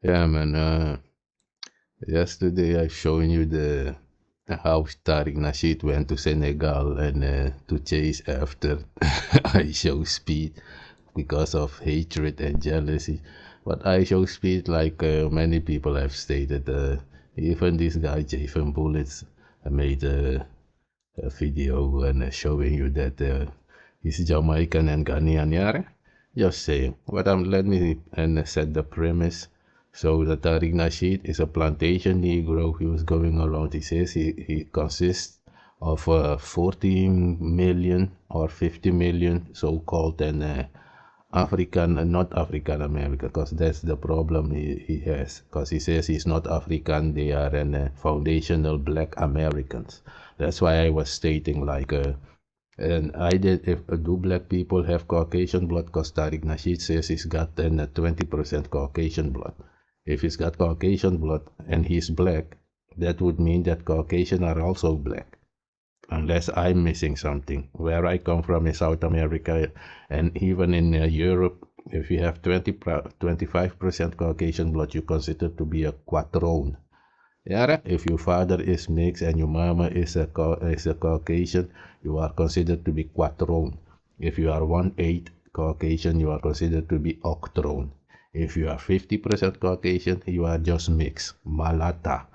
Yeah, man. Yesterday I showing you the how Tariq Nasheed went to Senegal and to chase after I show speed because of hatred and jealousy. But I show speed like many people have stated. Even this guy Jason Bullets made a video and showing you that he's Jamaican and Ghanaian. Yeah, just saying. But let me and set the premise. So the Tariq Nasheed is a plantation Negro. He was going around. He says he consists of 14 million or 50 million so-called and African and not African American, because that's the problem he has. Because he says he's not African, they are an foundational black Americans. That's why I was stating like, and I did, if do black people have Caucasian blood? Because Tariq Nasheed says he's got then 20% Caucasian blood. If he's got Caucasian blood and he's black, that would mean that Caucasian are also black, unless I'm missing something. Where I come from is South America, and even in Europe, if you have 25% Caucasian blood, you consider to be a quattrone. Yeah, if your father is mixed and your mama is a Caucasian, you are considered to be quattrone. If you are 1/8 Caucasian, you are considered to be octrone. If you are 50% Caucasian, you are just mixed, malata.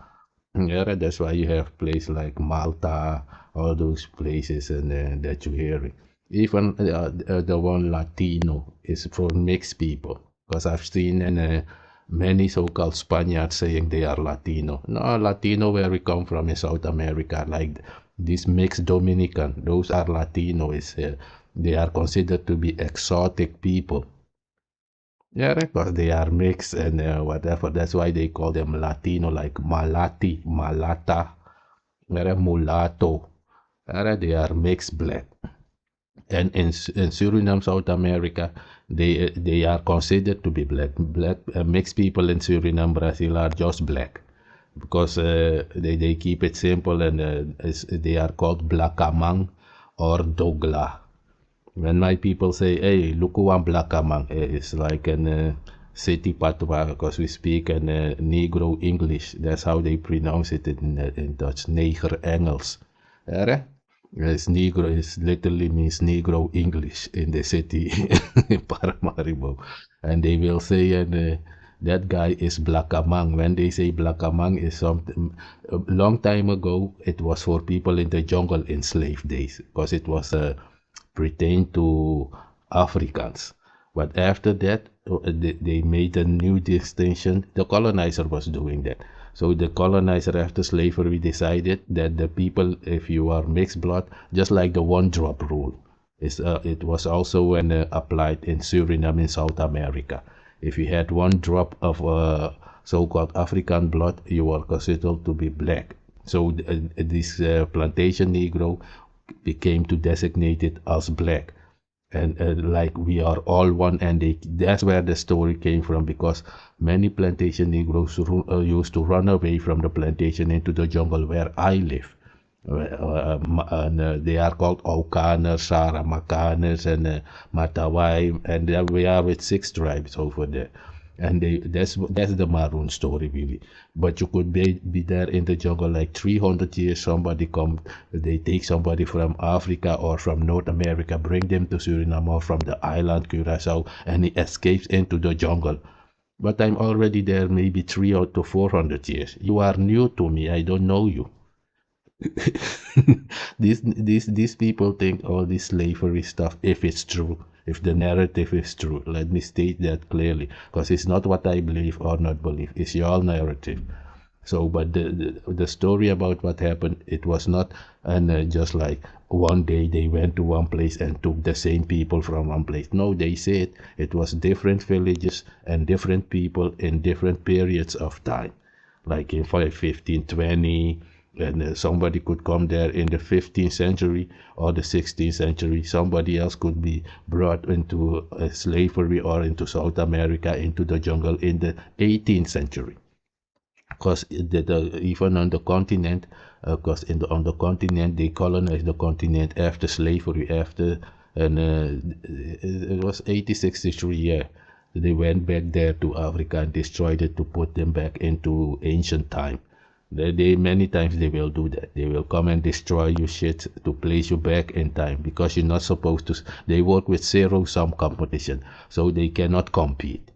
Yeah, that's why you have places like Malta, all those places, and that you hear. Even the one Latino is for mixed people, because I've seen many so-called Spaniards saying they are Latino. No, Latino where we come from in South America, like this mixed Dominican, those are Latino. They are considered to be exotic people. Yeah, because they are mixed and whatever. That's why they call them Latino, like Malati, Malata, Mulatto. They are mixed black. And in Suriname, South America, they are considered to be black. Black mixed people in Suriname, Brazil are just black because they keep it simple and they are called Blackamang or Dogla. When my people say, "Hey, look who I'm Blackamang," it's like an city patois because we speak an Negro English. That's how they pronounce it in Dutch. Neger Engels. Yeah, it's Negro. It literally means Negro English in the city in Paramaribo, and they will say that guy is Blackamang. When they say Blackamang is something a long time ago, it was for people in the jungle in slave days because it was pertain to Africans. But after that, they made a new distinction. The colonizer was doing that. So the colonizer after slavery decided that the people, if you are mixed blood, just like the one drop rule, it was also when applied in Suriname in South America. If you had one drop of so-called African blood, you were considered to be black. So this plantation Negro became to designate it as black, and like we are all one, and that's where the story came from, because many plantation Negroes used to run away from the plantation into the jungle where I live. And they are called Aukaners, Saramakaners, and Matawai, and we are with 6 tribes over there. And that's the Maroon story really. But you could be there in the jungle like 300 years. Somebody come, they take somebody from Africa or from North America, bring them to Suriname or from the island Curacao, and he escapes into the jungle. But I'm already there maybe 300 to 400 years. You are new to me. I don't know you. These people think all this slavery stuff, if it's true, if the narrative is true, let me state that clearly, because it's not what I believe or not believe, it's your narrative. So but the story about what happened, it was not, and just like one day they went to one place and took the same people from one place. No, they said it was different villages and different people in different periods of time, like in 1520, and somebody could come there in the 15th century or the 16th century. Somebody else could be brought into slavery or into South America, into the jungle in the 18th century. Because even on the continent, because on the continent they colonized the continent after slavery, after, and it was 1863, yeah. They went back there to Africa and destroyed it to put them back into ancient time. They many times they will do that. They will come and destroy your shit to place you back in time because you're not supposed to. They work with zero sum competition, so they cannot compete.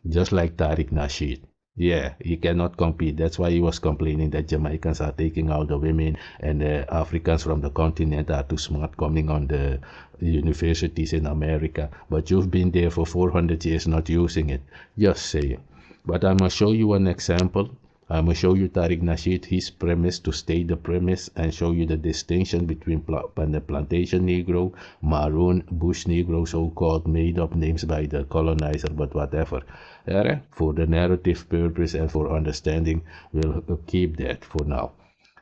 Just like Tariq Nasheed. Yeah, he cannot compete. That's why he was complaining that Jamaicans are taking out the women and the Africans from the continent are too smart coming on the universities in America. But you've been there for 400 years not using it. Just saying. But I'm going to show you an example. I'm going to show you Tariq Nasheed, his premise, to state the premise and show you the distinction between the plantation Negro, maroon, bush Negro, so-called made-up names by the colonizer, but whatever. For the narrative purpose and for understanding, we'll keep that for now.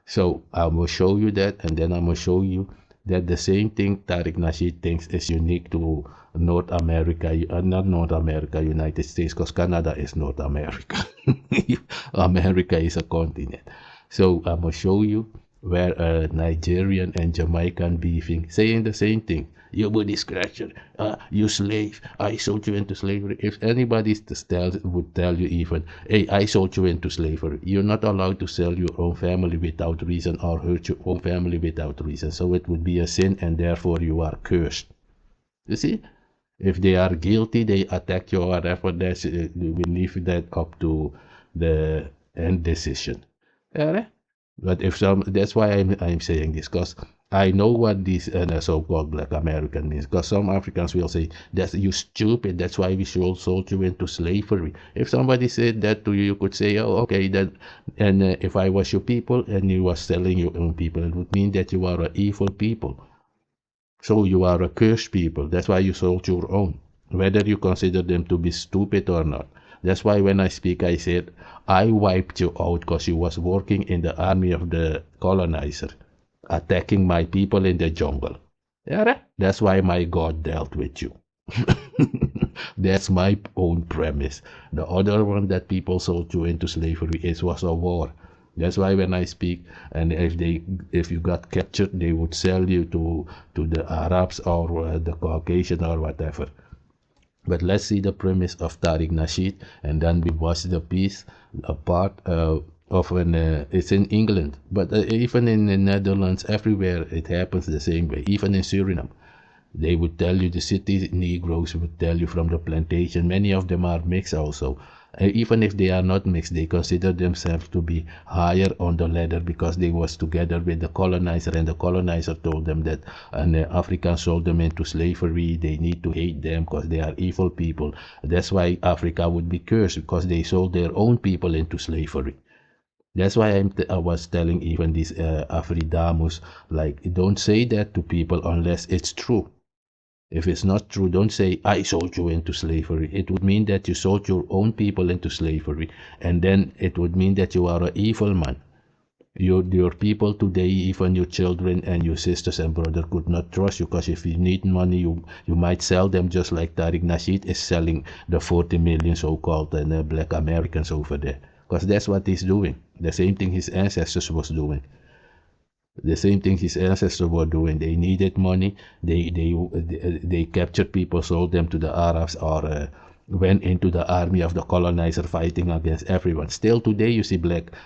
So I will show you that, and then I'm going to show you that the same thing Tariq Nasheed thinks is unique to North America, not North America, United States, because Canada is North America. America is a continent. So I'm going to show you where a Nigerian and Jamaican beefing, saying the same thing. You booty scratcher, you slave, I sold you into slavery. If anybody would tell you even, hey, I sold you into slavery, you're not allowed to sell your own family without reason or hurt your own family without reason. So it would be a sin and therefore you are cursed. You see? If they are guilty, they attack you or whatever. We leave that up to the end decision. Yeah? But if some, that's why I'm saying this, because I know what this so-called Black American means. Because some Africans will say, "That's you stupid. That's why we should sold you into slavery." If somebody said that to you, you could say, "Oh, okay." Then, and if I was your people and you was selling your own people, it would mean that you are an evil people. So you are a cursed people. That's why you sold your own, whether you consider them to be stupid or not. That's why when I speak, I said, I wiped you out because you was working in the army of the colonizer, attacking my people in the jungle. Yeah, that's why my God dealt with you. That's my own premise. The other one that people sold you into slavery was a war. That's why when I speak, and if you got captured, they would sell you to the Arabs or the Caucasian or whatever. But let's see the premise of Tariq Nasheed, and then we watch the piece, a part of an. It's in England, but even in the Netherlands, everywhere it happens the same way. Even in Suriname, they would tell you the city Negroes would tell you from the plantation. Many of them are mixed also. Even if they are not mixed, they consider themselves to be higher on the ladder because they was together with the colonizer, and the colonizer told them that an African sold them into slavery. They need to hate them because they are evil people. That's why Africa would be cursed, because they sold their own people into slavery. That's why I was telling even these Afridamus, like, don't say that to people unless it's true. If it's not true, don't say, I sold you into slavery. It would mean that you sold your own people into slavery. And then it would mean that you are an evil man. Your people today, even your children and your sisters and brothers, could not trust you, because if you need money, you might sell them, just like Tariq Nasheed is selling the 40 million so-called Black Americans over there. Because that's what he's doing. The same thing his ancestors was doing. The same thing his ancestors were doing. They needed money. They captured people, sold them to the Arabs, or went into the army of the colonizer fighting against everyone. Still today, you see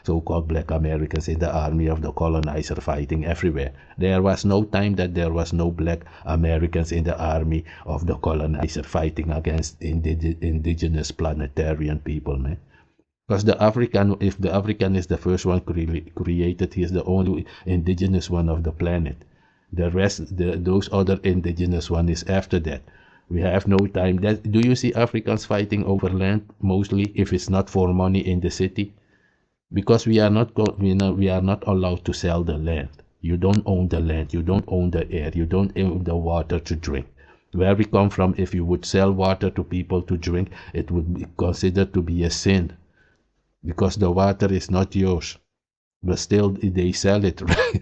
so-called Black Americans in the army of the colonizer fighting everywhere. There was no time that there was no Black Americans in the army of the colonizer fighting against indigenous planetarian people, man. Because if the African is the first one created, he is the only indigenous one of the planet. The rest, those other indigenous one is after that. We have no time. Do you see Africans fighting over land mostly if it's not for money in the city? Because we are not allowed to sell the land. You don't own the land. You don't own the air. You don't own the water to drink. Where we come from, if you would sell water to people to drink, it would be considered to be a sin, because the water is not yours, but still they sell it, right?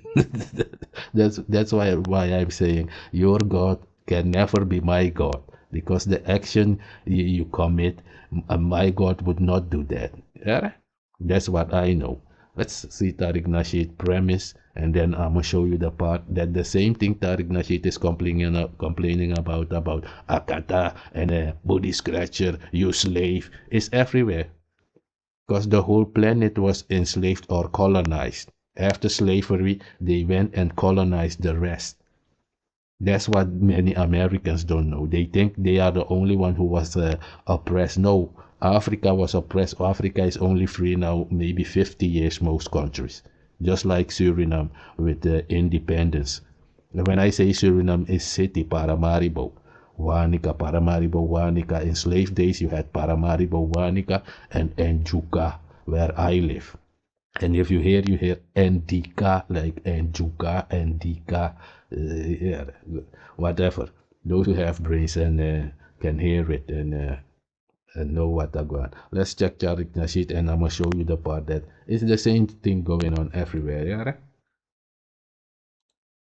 That's why I'm saying your God can never be my God, because the action you commit, my God would not do that. Yeah? That's what I know. Let's see Tariq Nasheed premise, And then I'm gonna show you the part that the same thing Tariq Nasheed is complaining about Akata and body scratcher, you slave, is everywhere. Because the whole planet was enslaved or colonized. After slavery, they went and colonized the rest. That's what many Americans don't know. They think they are the only one who was oppressed. No, Africa was oppressed. Africa is only free now, maybe 50 years, most countries. Just like Suriname with independence. When I say Suriname is city, Paramaribo, Wanica, Paramaribo, Wanica. In slave days, you had Paramaribo, Wanica, and Njuka, where I live. And if you hear Ndika, like Njuka, Ndika, yeah, whatever. Those who have brains and can hear it and know what I'm going. Let's check Tariq Nasheed and I'm going to show you the part that it's the same thing going on everywhere. Yeah?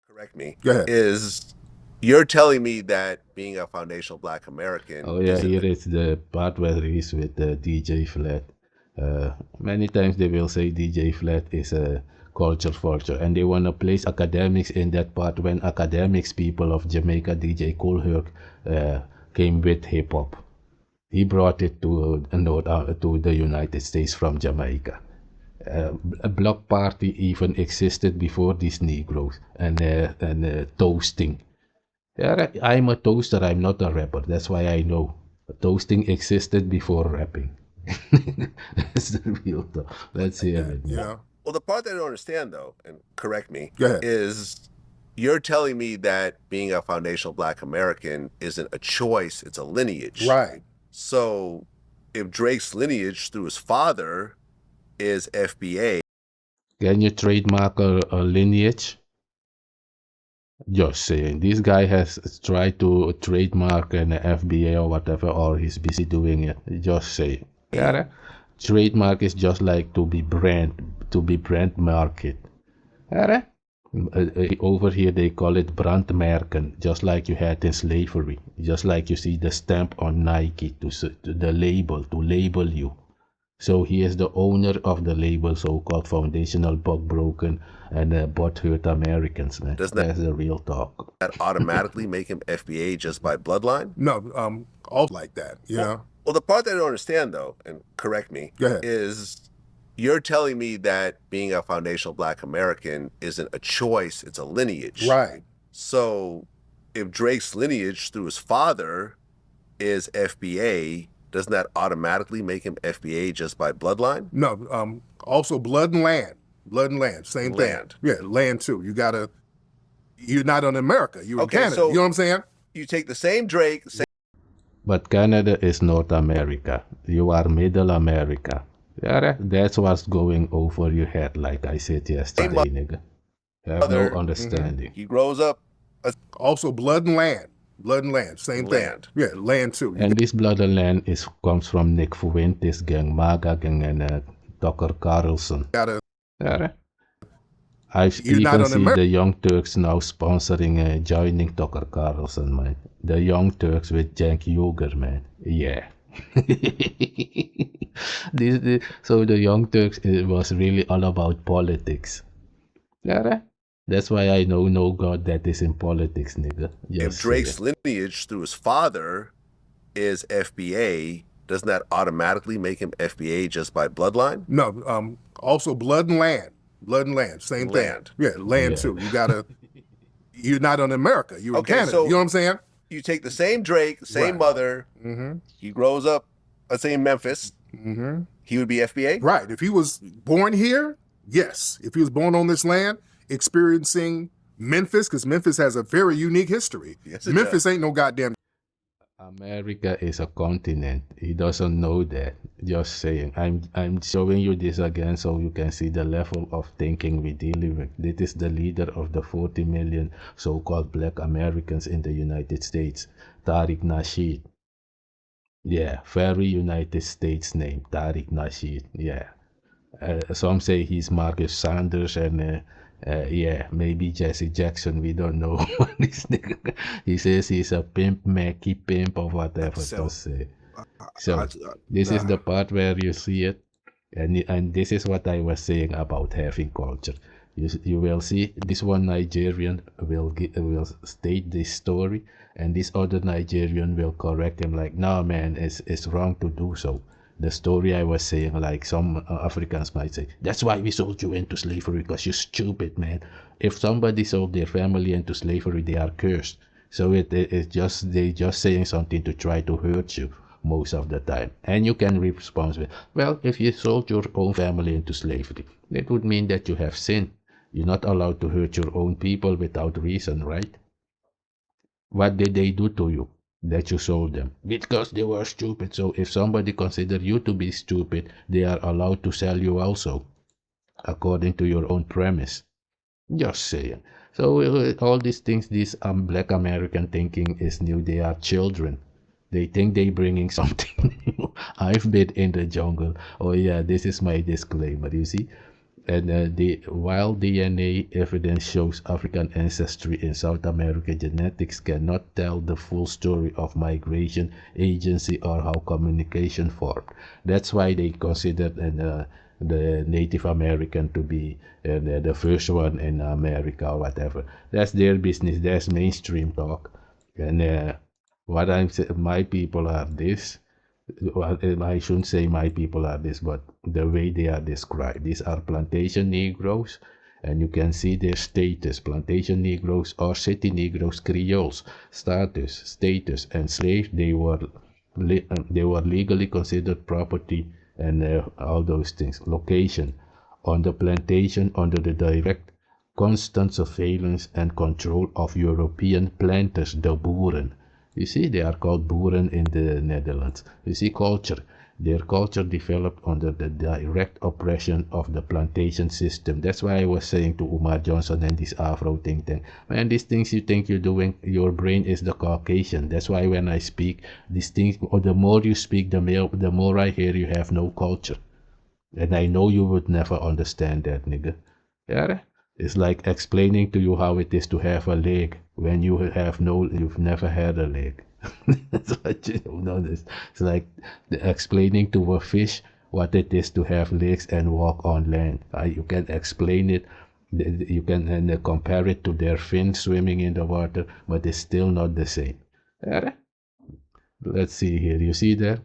Correct me. Go ahead. Is you're telling me that being a foundational Black American? Oh yeah, here is the part where he's with DJ Flat. Many times they will say DJ Flat is a culture vulture, and they want to place academics in that part when academics people of Jamaica, DJ Koolhoek, came with hip hop. He brought it to to the United States from Jamaica. A block party even existed before these Negroes and toasting. Yeah, I'm a toaster. I'm not a rapper. That's why I know toasting existed before rapping. That's the real talk. Let's hear it. Yeah. Well, the part that I don't understand, though, and correct me, is you're telling me that being a foundational Black American isn't a choice; it's a lineage. Right. So, if Drake's lineage through his father is FBA, can you trademark a lineage? Just saying, this guy has tried to trademark an FBA or whatever, or he's busy doing it. Just say, yeah, trademark is just like to be brand market. Yeah, over here they call it brandmerken, just like you had in slavery, just like you see the stamp on Nike to the label to label you. So he is the owner of the label, so-called foundational broken and butthurt Americans, man. That's the real talk. That automatically make him FBA just by bloodline? No, all like that, you know? Well, the part that I don't understand, though, and correct me, is you're telling me that being a foundational Black American isn't a choice, it's a lineage. Right. So if Drake's lineage through his father is FBA, doesn't that automatically make him FBA just by bloodline? No, also blood and land. Blood and land, same thing. Yeah, land too. You're not in America, you're in Canada. So you know what I'm saying? You take the same Drake. But Canada is North America. You are Middle America. Yeah, that's what's going over your head, like I said yesterday, nigga. You have no understanding. He grows up. Also blood and land. Blood and land, same thing. Yeah, land too. And this blood and land comes from Nick Fuentes gang, MAGA gang, and Tucker Carlson. Yeah. I've even seen the Young Turks now sponsoring, joining Tucker Carlson, man. The Young Turks with Cenk Uygur, man. Yeah. So the Young Turks, it was really all about politics. Yeah. That's why I know no God that is in politics, nigga. If Drake's lineage through his father is FBA, doesn't that automatically make him FBA just by bloodline? No, also blood and land. Blood and land, same thing. Yeah, land too. You're not in America, you're in Canada. So you know what I'm saying? You take the same Drake, same mother, he grows up, let's say in Memphis, he would be FBA? Right, if he was born here, yes. If he was born on this land, experiencing Memphis, because Memphis has a very unique history. Yes, Memphis ain't no goddamn. America is a continent. He doesn't know that. Just saying. I'm showing you this again so you can see the level of thinking we're dealing with. This is the leader of the 40 million so-called Black Americans in the United States, Tariq Nasheed. Yeah, very United States name, Tariq Nasheed. Yeah. Some say he's Marcus Sanders and yeah, maybe Jesse Jackson. We don't know. He says he's a pimp, Mackie pimp, or whatever to say. So this is the part where you see it, and this is what I was saying about having culture. You will see this one Nigerian will state this story, and this other Nigerian will correct him like, no man, it's wrong to do so. The story I was saying, like some Africans might say, that's why we sold you into slavery, because you're stupid, man. If somebody sold their family into slavery, they are cursed. So it's just they just saying something to try to hurt you most of the time. And you can respond with, well, if you sold your own family into slavery, it would mean that you have sinned. You're not allowed to hurt your own people without reason, right? What did they do to you that you sold them? Because they were stupid. So if somebody considers you to be stupid, they are allowed to sell you also, according to your own premise. Just saying. So all these things, this black American thinking is new. They are children. They think they bringing something new. I've been in the jungle. Oh yeah, this is my disclaimer. You see, and while DNA evidence shows African ancestry in South America, genetics cannot tell the full story of migration, agency, or how communication formed. That's why they considered the Native American to be the first one in America or whatever. That's their business. That's mainstream talk. And what I'm saying, my people are this. Well, I shouldn't say my people are this, but the way they are described. These are plantation Negroes, and you can see their status. Plantation Negroes or city Negroes, Creoles, status, and slaves. They were legally considered property, and all those things. Location on the plantation under the direct, constant surveillance and control of European planters, the Boeren. You see, they are called Boeren in the Netherlands. You see, culture. Their culture developed under the direct oppression of the plantation system. That's why I was saying to Umar Johnson and this Afro think tank, man, these things you think you're doing, your brain is the Caucasian. That's why when I speak, these things, or the more you speak, the more I hear you have no culture. And I know you would never understand that, nigga. Yeah? It's like explaining to you how it is to have a leg when you've never had a leg. That's what you don't know. It's like explaining to a fish what it is to have legs and walk on land. You can explain it. You can compare it to their fin swimming in the water, but it's still not the same. Yeah? Let's see here. You see there?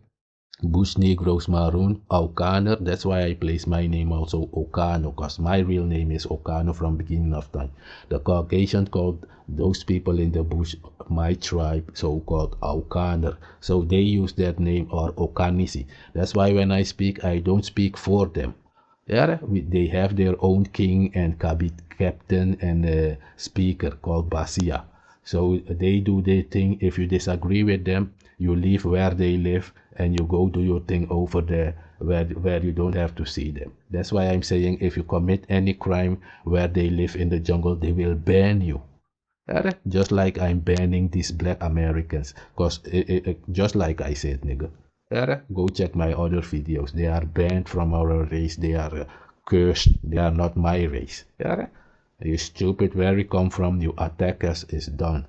Bush Negroes Maroon, OHKHANO. That's why I place my name also OHKHANO, because my real name is OHKHANO from beginning of time. The Caucasian called those people in the bush, my tribe, so-called OHKHANO. So they use that name, or Okanisi. That's why when I speak, I don't speak for them. Yeah, they have their own king and captain and speaker called Basia. So they do their thing. If you disagree with them, you leave where they live and you go do your thing over there where you don't have to see them. That's why I'm saying if you commit any crime where they live in the jungle, they will ban you. Yeah, just like I'm banning these black Americans. Because just like I said, nigga. Yeah, go check my other videos. They are banned from our race. They are cursed. They are not my race. Yeah, you stupid. Where you come from, you attack us is done.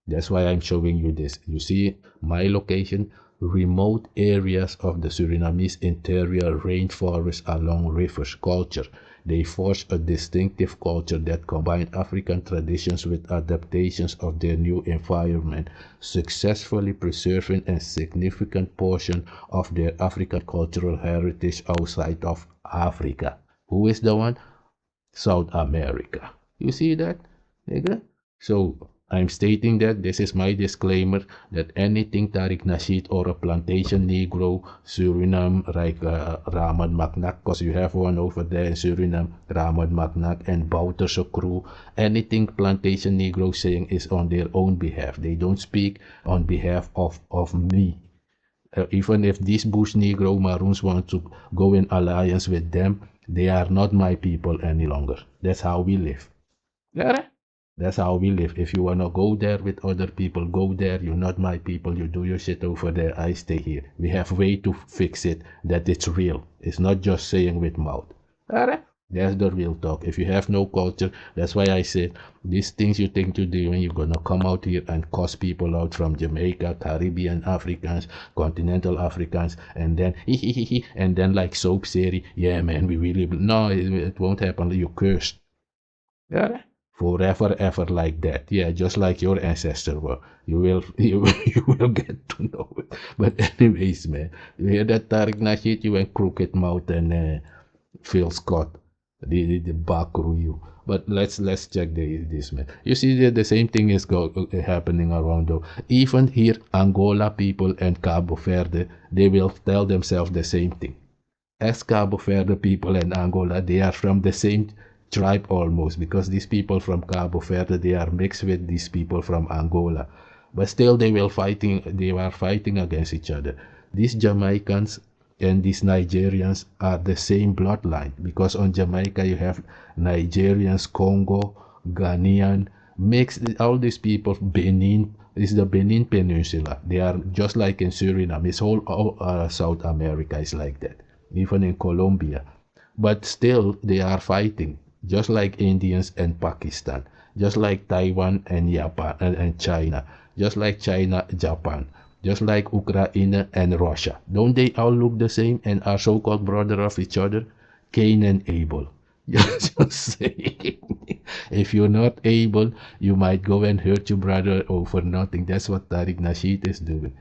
That's why I'm showing you this. You see my location, remote areas of the Surinamese interior rainforest along rivers culture. They forge a distinctive culture that combines African traditions with adaptations of their new environment, successfully preserving a significant portion of their African cultural heritage outside of Africa. Who is the one? South America. You see that, nigga? So I'm stating that this is my disclaimer that anything Tariq Nasheed or a plantation Negro, Suriname, like Ramad Maknak, because you have one over there in Suriname, Ramad Maknak and Bouterse crew, anything plantation Negro saying is on their own behalf. They don't speak on behalf of me. Even if these Bush Negro Maroons want to go in alliance with them, they are not my people any longer. That's how we live. Yeah? That's how we live. If you want to go there with other people, go there. You're not my people. You do your shit over there. I stay here. We have way to fix it that it's real. It's not just saying with mouth. Yeah? That's the real talk. If you have no culture, that's why I said these things you think you're doing, you're gonna come out here and cuss people out from Jamaica, Caribbean Africans, continental Africans, and then and then like soap series, yeah man, we really no, it won't happen. You cursed. Yeah, forever, ever like that. Yeah, just like your ancestor were. You will get to know it. But anyways, man, you hear that Tariq Nasheed, you went crooked mouth and Phil Scott, the backroom you. But let's check this, man. You see the same thing is happening around though. Even here, Angola people and Cabo Verde, they will tell themselves the same thing. As Cabo Verde people and Angola, they are from the same tribe almost, because these people from Cabo Verde, they are mixed with these people from Angola. But still they were fighting against each other. These Jamaicans and these Nigerians are the same bloodline, because on Jamaica you have Nigerians, Congo, Ghanaian, mixed, all these people, Benin, is the Benin Peninsula. They are just like in Suriname. It's all South America is like that, even in Colombia. But still, they are fighting, just like Indians and Pakistan, just like Taiwan and Japan and China, just like China, Japan, just like Ukraine and Russia. Don't they all look the same and are so-called brother of each other? Cain and Abel. Just saying. If you're not able, you might go and hurt your brother over nothing. That's what Tariq Nasheed is doing.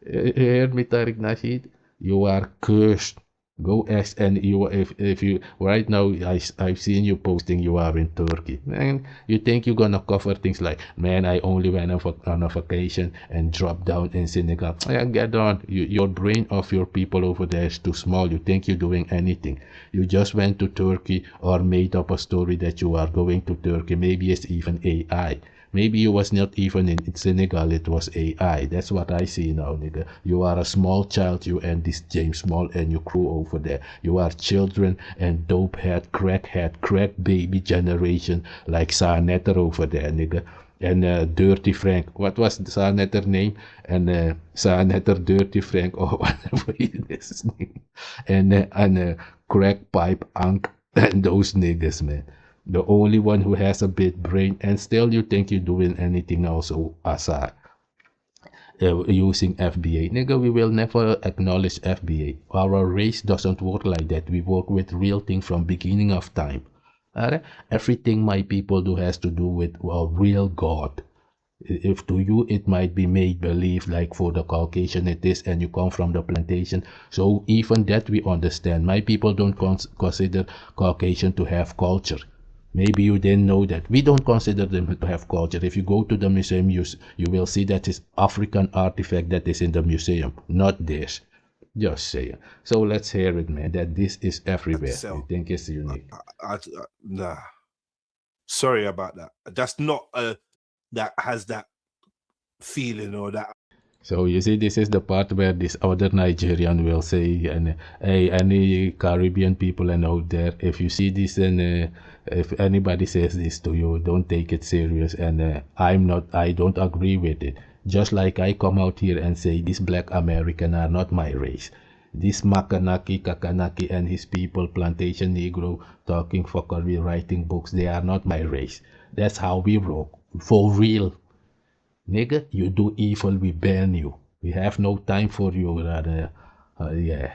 Hear me, Tariq Nasheed? You are cursed. Go ask, and if you right now, I've seen you posting you are in Turkey. Man, you think you're gonna cover things like, man, I only went on a vacation and dropped down in Senegal. Yeah, get on. Your brain of your people over there is too small. You think you're doing anything. You just went to Turkey or made up a story that you are going to Turkey. Maybe it's even AI. Maybe you was not even in Senegal, it was AI. That's what I see now, nigga. You are a small child, you and this James Small and your crew over there. You are children and dope head, crack baby generation like Sanetter over there, nigga. And Dirty Frank. What was Sanetter name? And Sanetter Dirty Frank or whatever his name. And Crack Pipe Ank and those niggas, man. The only one who has a big brain, and still you think you're doing anything else, Asa, using FBA. Nigga, we will never acknowledge FBA. Our race doesn't work like that. We work with real things from beginning of time. Alright? Everything my people do has to do with a real God. If to you it might be made believe, like for the Caucasian it is, and you come from the plantation. So even that we understand. My people don't consider Caucasian to have culture. Maybe you didn't know that. We don't consider them to have culture. If you go to the museum, you will see that it's African artifact that is in the museum, not theirs. Just saying. So let's hear it, man, that this is everywhere. You think it's unique? Nah. Sorry about that. That's not that has that feeling or that. So you see, this is the part where this other Nigerian will say, and hey, any Caribbean people and out there, if you see this and if anybody says this to you, don't take it serious. And I don't agree with it. Just like I come out here and say these black American are not my race. This Makanaki, Kakanaki and his people, plantation Negro, talking fuckery, writing books, they are not my race. That's how we rock. For real. Nigga, you do evil, we ban you. We have no time for you, yeah.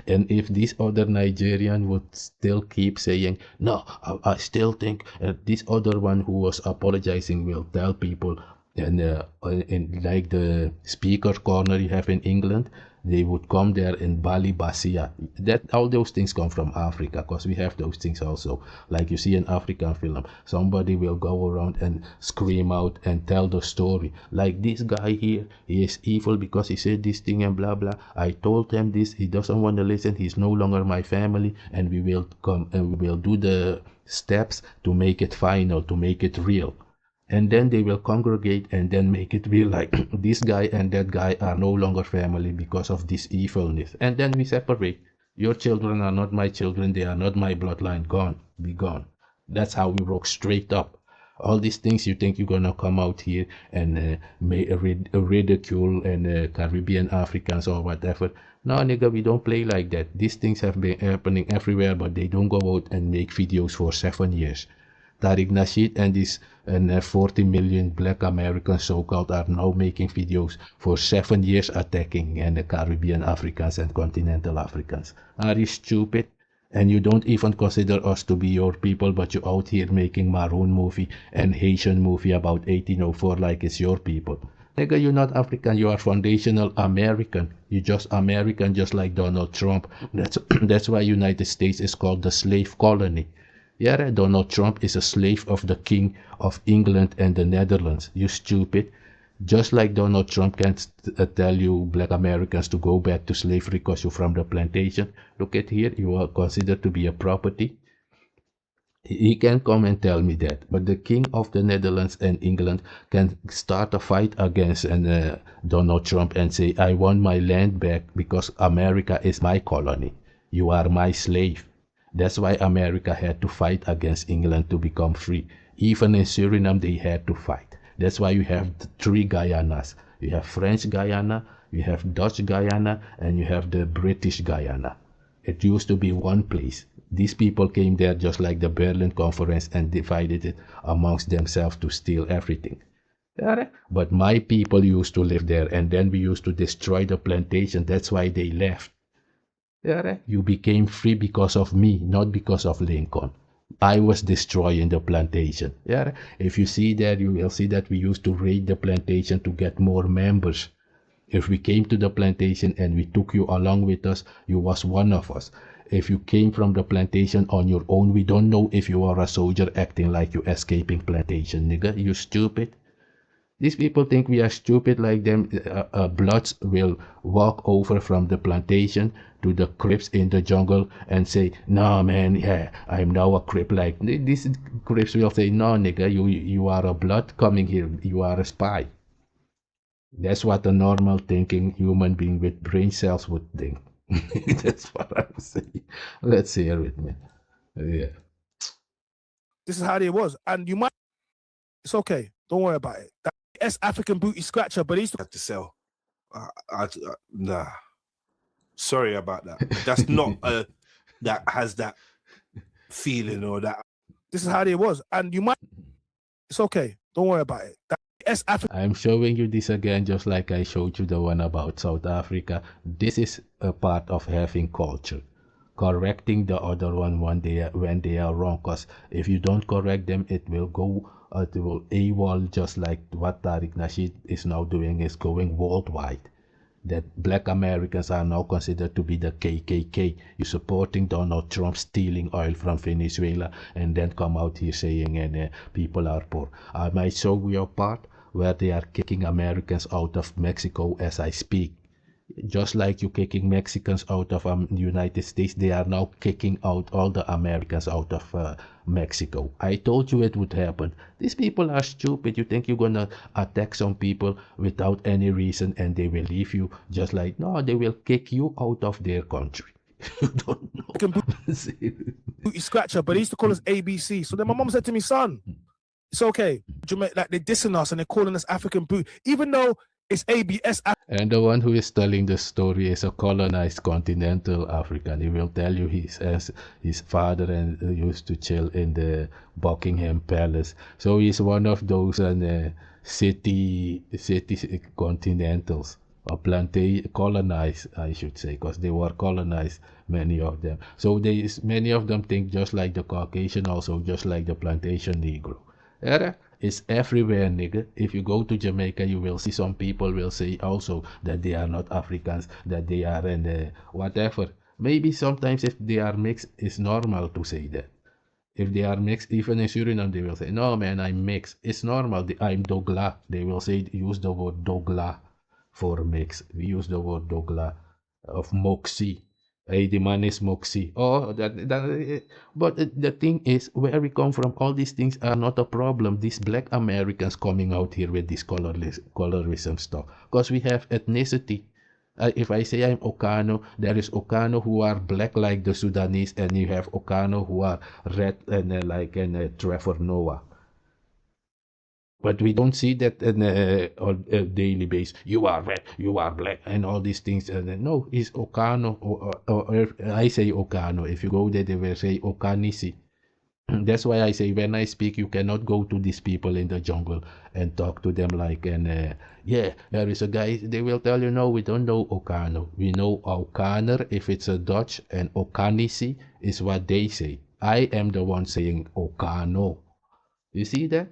And if this other Nigerian would still keep saying, no, I still think this other one who was apologizing will tell people, and in like the speaker corner you have in England, they would come there in Bali Basia. That all those things come from Africa, because we have those things also. Like you see in African film, somebody will go around and scream out and tell the story. Like this guy here, he is evil because he said this thing and blah blah. I told him this, he doesn't want to listen, he's no longer my family, and we will come and we will do the steps to make it final, to make it real. And then they will congregate and then make it real, like this guy and that guy are no longer family because of this evilness. And then we separate. Your children are not my children, they are not my bloodline. Gone, be gone. That's how we rock straight up. All these things you think you're gonna come out here and ridicule and Caribbean Africans or whatever. No, nigga, we don't play like that. These things have been happening everywhere, but they don't go out and make videos for 7 years. Tariq Nasheed and these 40 million black Americans so-called are now making videos for 7 years attacking and the Caribbean Africans and continental Africans. Are you stupid? And you don't even consider us to be your people, but you're out here making Maroon movie and Haitian movie about 1804 like it's your people. Nigga, you're not African, you are foundational American. You're just American, just like Donald Trump. That's why United States is called the slave colony. Yeah, Donald Trump is a slave of the King of England and the Netherlands. You stupid. Just like Donald Trump can't tell you black Americans to go back to slavery because you're from the plantation. Look at here, you are considered to be a property. He can come and tell me that. But the King of the Netherlands and England can start a fight against Donald Trump and say, I want my land back because America is my colony. You are my slave. That's why America had to fight against England to become free. Even in Suriname, they had to fight. That's why you have the 3 Guyanas. You have French Guyana, you have Dutch Guyana, and you have the British Guyana. It used to be one place. These people came there just like the Berlin Conference and divided it amongst themselves to steal everything. But my people used to live there, and then we used to destroy the plantation. That's why they left. You became free because of me, not because of Lincoln. I was destroying the plantation. If you see that, you will see that we used to raid the plantation to get more members. If we came to the plantation and we took you along with us, you was one of us. If you came from the plantation on your own, we don't know if you are a soldier acting like you escaping plantation, nigga. You stupid. These people think we are stupid like them. Bloods will walk over from the plantation to the Crips in the jungle and say, no man, yeah, I'm now a Crip. Like these Crips will say, no nigga, you are a blood coming here. You are a spy. That's what a normal thinking human being with brain cells would think. That's what I'm saying. Let's hear it, man. Yeah. This is how it was. And you might, it's okay. Don't worry about it. That's African booty scratcher, but he's have to sell. Nah. Sorry about that. That's not that has that feeling or that. This is how it was. And you might, it's okay. Don't worry about it. That's I'm showing you this again, just like I showed you the one about South Africa. This is a part of having culture. Correcting the other one when they are wrong. Because if you don't correct them, it will go AWOL, just like what Tariq Nasheed is now doing, is going worldwide. That black Americans are now considered to be the KKK. You're supporting Donald Trump stealing oil from Venezuela and then come out here saying people are poor. I might show you a part where they are kicking Americans out of Mexico as I speak. Just like you kicking Mexicans out of the United States, they are now kicking out all the Americans out of Mexico. I told you it would happen. These people are stupid. You think you're gonna attack some people without any reason and they will leave you? Just like, no, they will kick you out of their country. You don't know. booty scratcher, but he used to call us ABC. So then my mom said to me, son, it's okay. Like they're dissing us and they're calling us African boot, even though it's ABS. And the one who is telling the story is a colonized continental African. He will tell you his father and used to chill in the Buckingham Palace. So he's one of those city continentals, or colonized, I should say, because they were colonized, many of them. So many of them think just like the Caucasian, also just like the plantation Negro. It's everywhere, nigga. If you go to Jamaica, you will see some people will say also that they are not Africans, that they are whatever. Maybe sometimes if they are mixed, it's normal to say that. If they are mixed, even in Suriname, they will say, no man, I'm mixed. It's normal. I'm Dogla. They will say, use the word Dogla for mix. We use the word Dogla of Moxie. Hey, the man is Moxie. Oh, but the thing is, where we come from, all these things are not a problem. These black Americans coming out here with this colorism stuff. Because we have ethnicity. If I say I'm OHKHANO, there is OHKHANO who are black like the Sudanese, and you have OHKHANO who are red and like Trevor Noah. But we don't see that on a daily basis. You are red, you are black, and all these things. And no, it's OHKHANO. Or I say OHKHANO. If you go there, they will say Okanisi. That's why I say when I speak, you cannot go to these people in the jungle and talk to them like, yeah, there is a guy, they will tell you, no, we don't know OHKHANO. We know OHKHANER if it's a Dutch, and OHKHANISI is what they say. I am the one saying OHKHANO. You see that?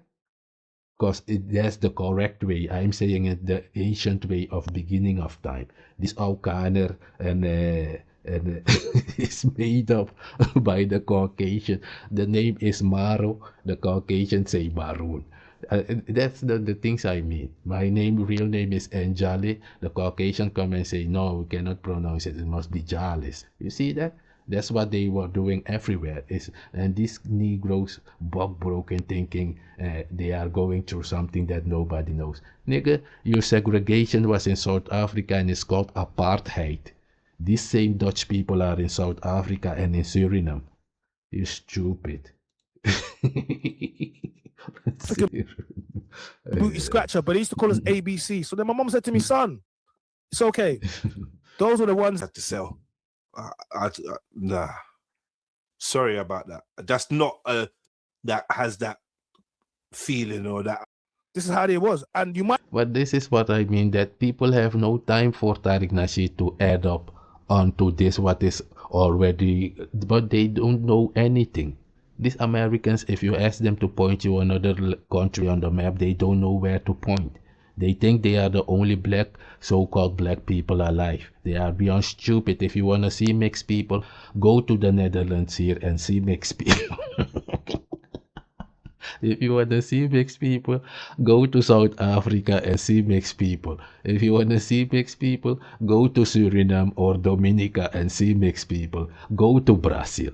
Because that's the correct way. I'm saying it the ancient way of beginning of time. This OHKHANER and it's made up by the Caucasian. The name is Maro. The Caucasian say Maroon. That's the things I mean. My real name is Anjali. The Caucasian come and say, no, we cannot pronounce it. It must be Jalis. You see that? That's what they were doing everywhere. And these Negroes, bug broken, thinking they are going through something that nobody knows. Nigga, your segregation was in South Africa and it's called apartheid. These same Dutch people are in South Africa and in Suriname. You stupid. Booty scratcher, but they used to call us ABC. So then my mom said to me, son, it's okay. Those were the ones had to sell. Nah. Sorry about that. That's not that has that feeling or that. This is how it was. And you might. But this is what I mean, that people have no time for Tariq Nasheed to add up onto this, what is already, but they don't know anything. These Americans, if you ask them to point you another country on the map, they don't know where to point. They think they are the only black, so-called black people alive. They are beyond stupid. If you want to see mixed people, go to the Netherlands here and see mixed people. If you want to see mixed people, go to South Africa and see mixed people. If you want to see mixed people, go to Suriname or Dominica and see mixed people. Go to Brazil.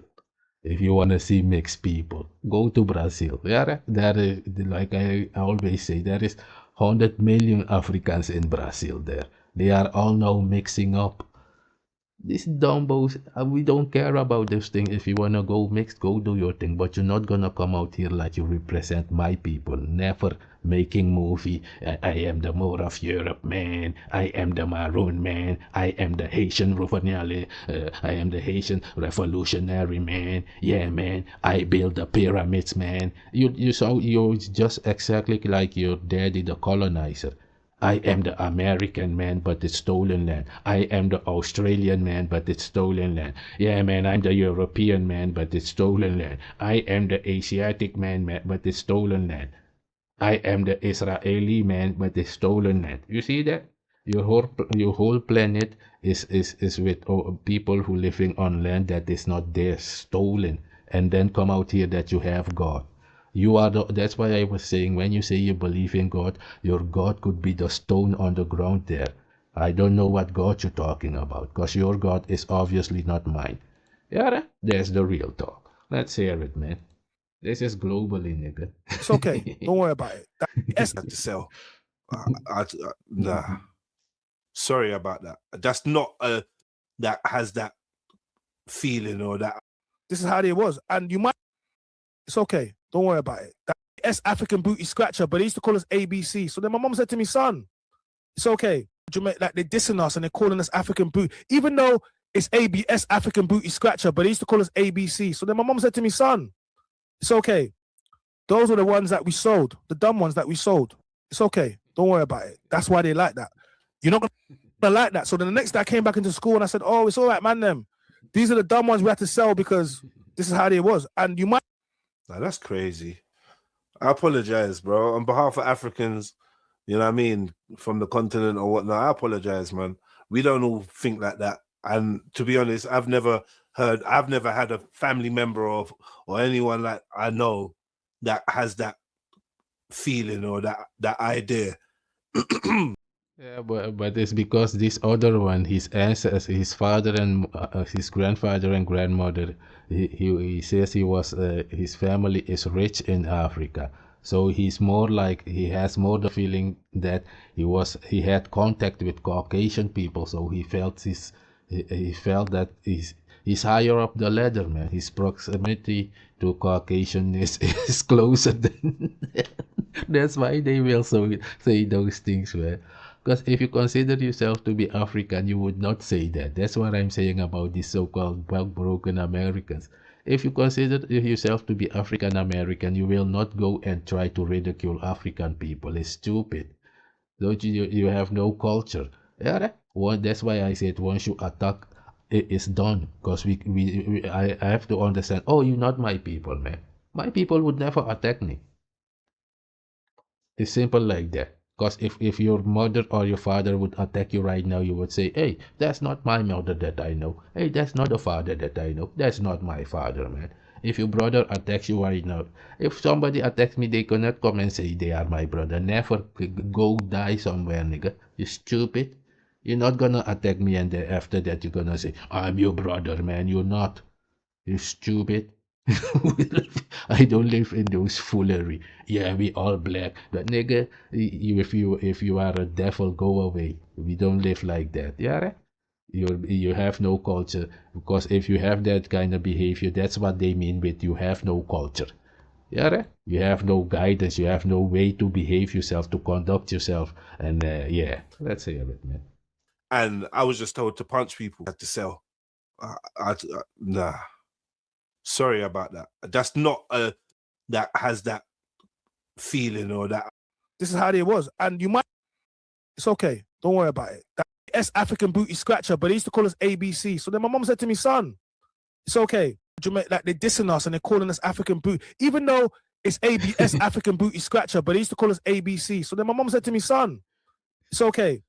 If you want to see mixed people, go to Brazil. There is, like I always say, there is 100 million Africans in Brazil there. They are all now mixing up. These dumbos, we don't care about this thing. If you want to go mixed, go do your thing. But you're not going to come out here like you represent my people. Never making movie. I am the more of Europe, man. I am the Maroon, man. I am the Haitian Revolutionary. I am the Haitian revolutionary, man. Yeah, man. I build the pyramids, man. You're just exactly like your daddy, the colonizer. I am the American man, but it's stolen land. I am the Australian man, but it's stolen land. Yeah, man, I'm the European man, but it's stolen land. I am the Asiatic man, but it's stolen land. I am the Israeli man, but it's stolen land. You see that? Your whole planet is with people who living on land that is not theirs, stolen, and then come out here that you have God. You are that's why I was saying, when you say you believe in God, your God could be the stone on the ground there. I don't know what God you're talking about, because your God is obviously not mine. Yeah, there's the real talk. Let's hear it, man. This is globally, nigga. It's okay. Don't worry about it. That's to sell. Nah. Sorry about that. That's not that has that feeling or that. This is how it was. And you might. It's okay. Don't worry about it. That's African booty scratcher, but they used to call us ABC. So then my mom said to me, son, it's okay. Like they're dissing us and they're calling us African boot, even though it's ABS, African booty scratcher, but they used to call us ABC. So then my mom said to me, son, it's okay. Those were the ones that we sold, the dumb ones that we sold. It's okay. Don't worry about it. That's why they like that. You're not going to like that. So then the next day I came back into school and I said, oh, it's all right, man, them. These are the dumb ones we had to sell because this is how it was. And you might. Now, that's crazy. I apologize, bro. On behalf of Africans, you know what I mean, from the continent or whatnot, I apologize, man. We don't all think like that. And to be honest, I've never had a family member or anyone like I know that has that feeling or that idea. Yeah, but it's because this other one, his ancestors, his father and his grandfather and grandmother, he says he was his family is rich in Africa, so he's more like, he has more the feeling that he had contact with Caucasian people, so he felt that he's higher up the ladder, man. His proximity to Caucasian is closer than that's why they will say those things, man. Because if you consider yourself to be African, you would not say that. That's what I'm saying about these so-called broken Americans. If you consider yourself to be African American, you will not go and try to ridicule African people. It's stupid. Don't you? You have no culture. Yeah, that's why I said once you attack, it is done. Because I have to understand. Oh, you're not my people, man. My people would never attack me. It's simple like that. Because if your mother or your father would attack you right now, you would say, hey, that's not my mother that I know. Hey, that's not the father that I know. That's not my father, man. If your brother attacks you right now, if somebody attacks me, they cannot come and say they are my brother. Never go die somewhere, nigga. You stupid. You're not gonna attack me and then after that you're gonna say, I'm your brother, man. You're not. You stupid. I don't live in those foolery. Yeah, we all black. But nigga, if you are a devil, go away. We don't live like that. Yeah, right? You have no culture because if you have that kind of behavior, that's what they mean with you have no culture. Yeah, right? You have no guidance. You have no way to behave yourself, to conduct yourself, and yeah, that's it, man. And I was just told to punch people at the cell. Nah. Sorry about that. That's not that has that feeling or that. This is how it was. And you might, it's okay. Don't worry about it. That's African booty scratcher, but they used to call us ABC. So then my mom said to me, son, it's okay. Like they're dissing us and they're calling us African boot, even though it's ABS African booty scratcher, but they used to call us ABC. So then my mom said to me, son, it's okay.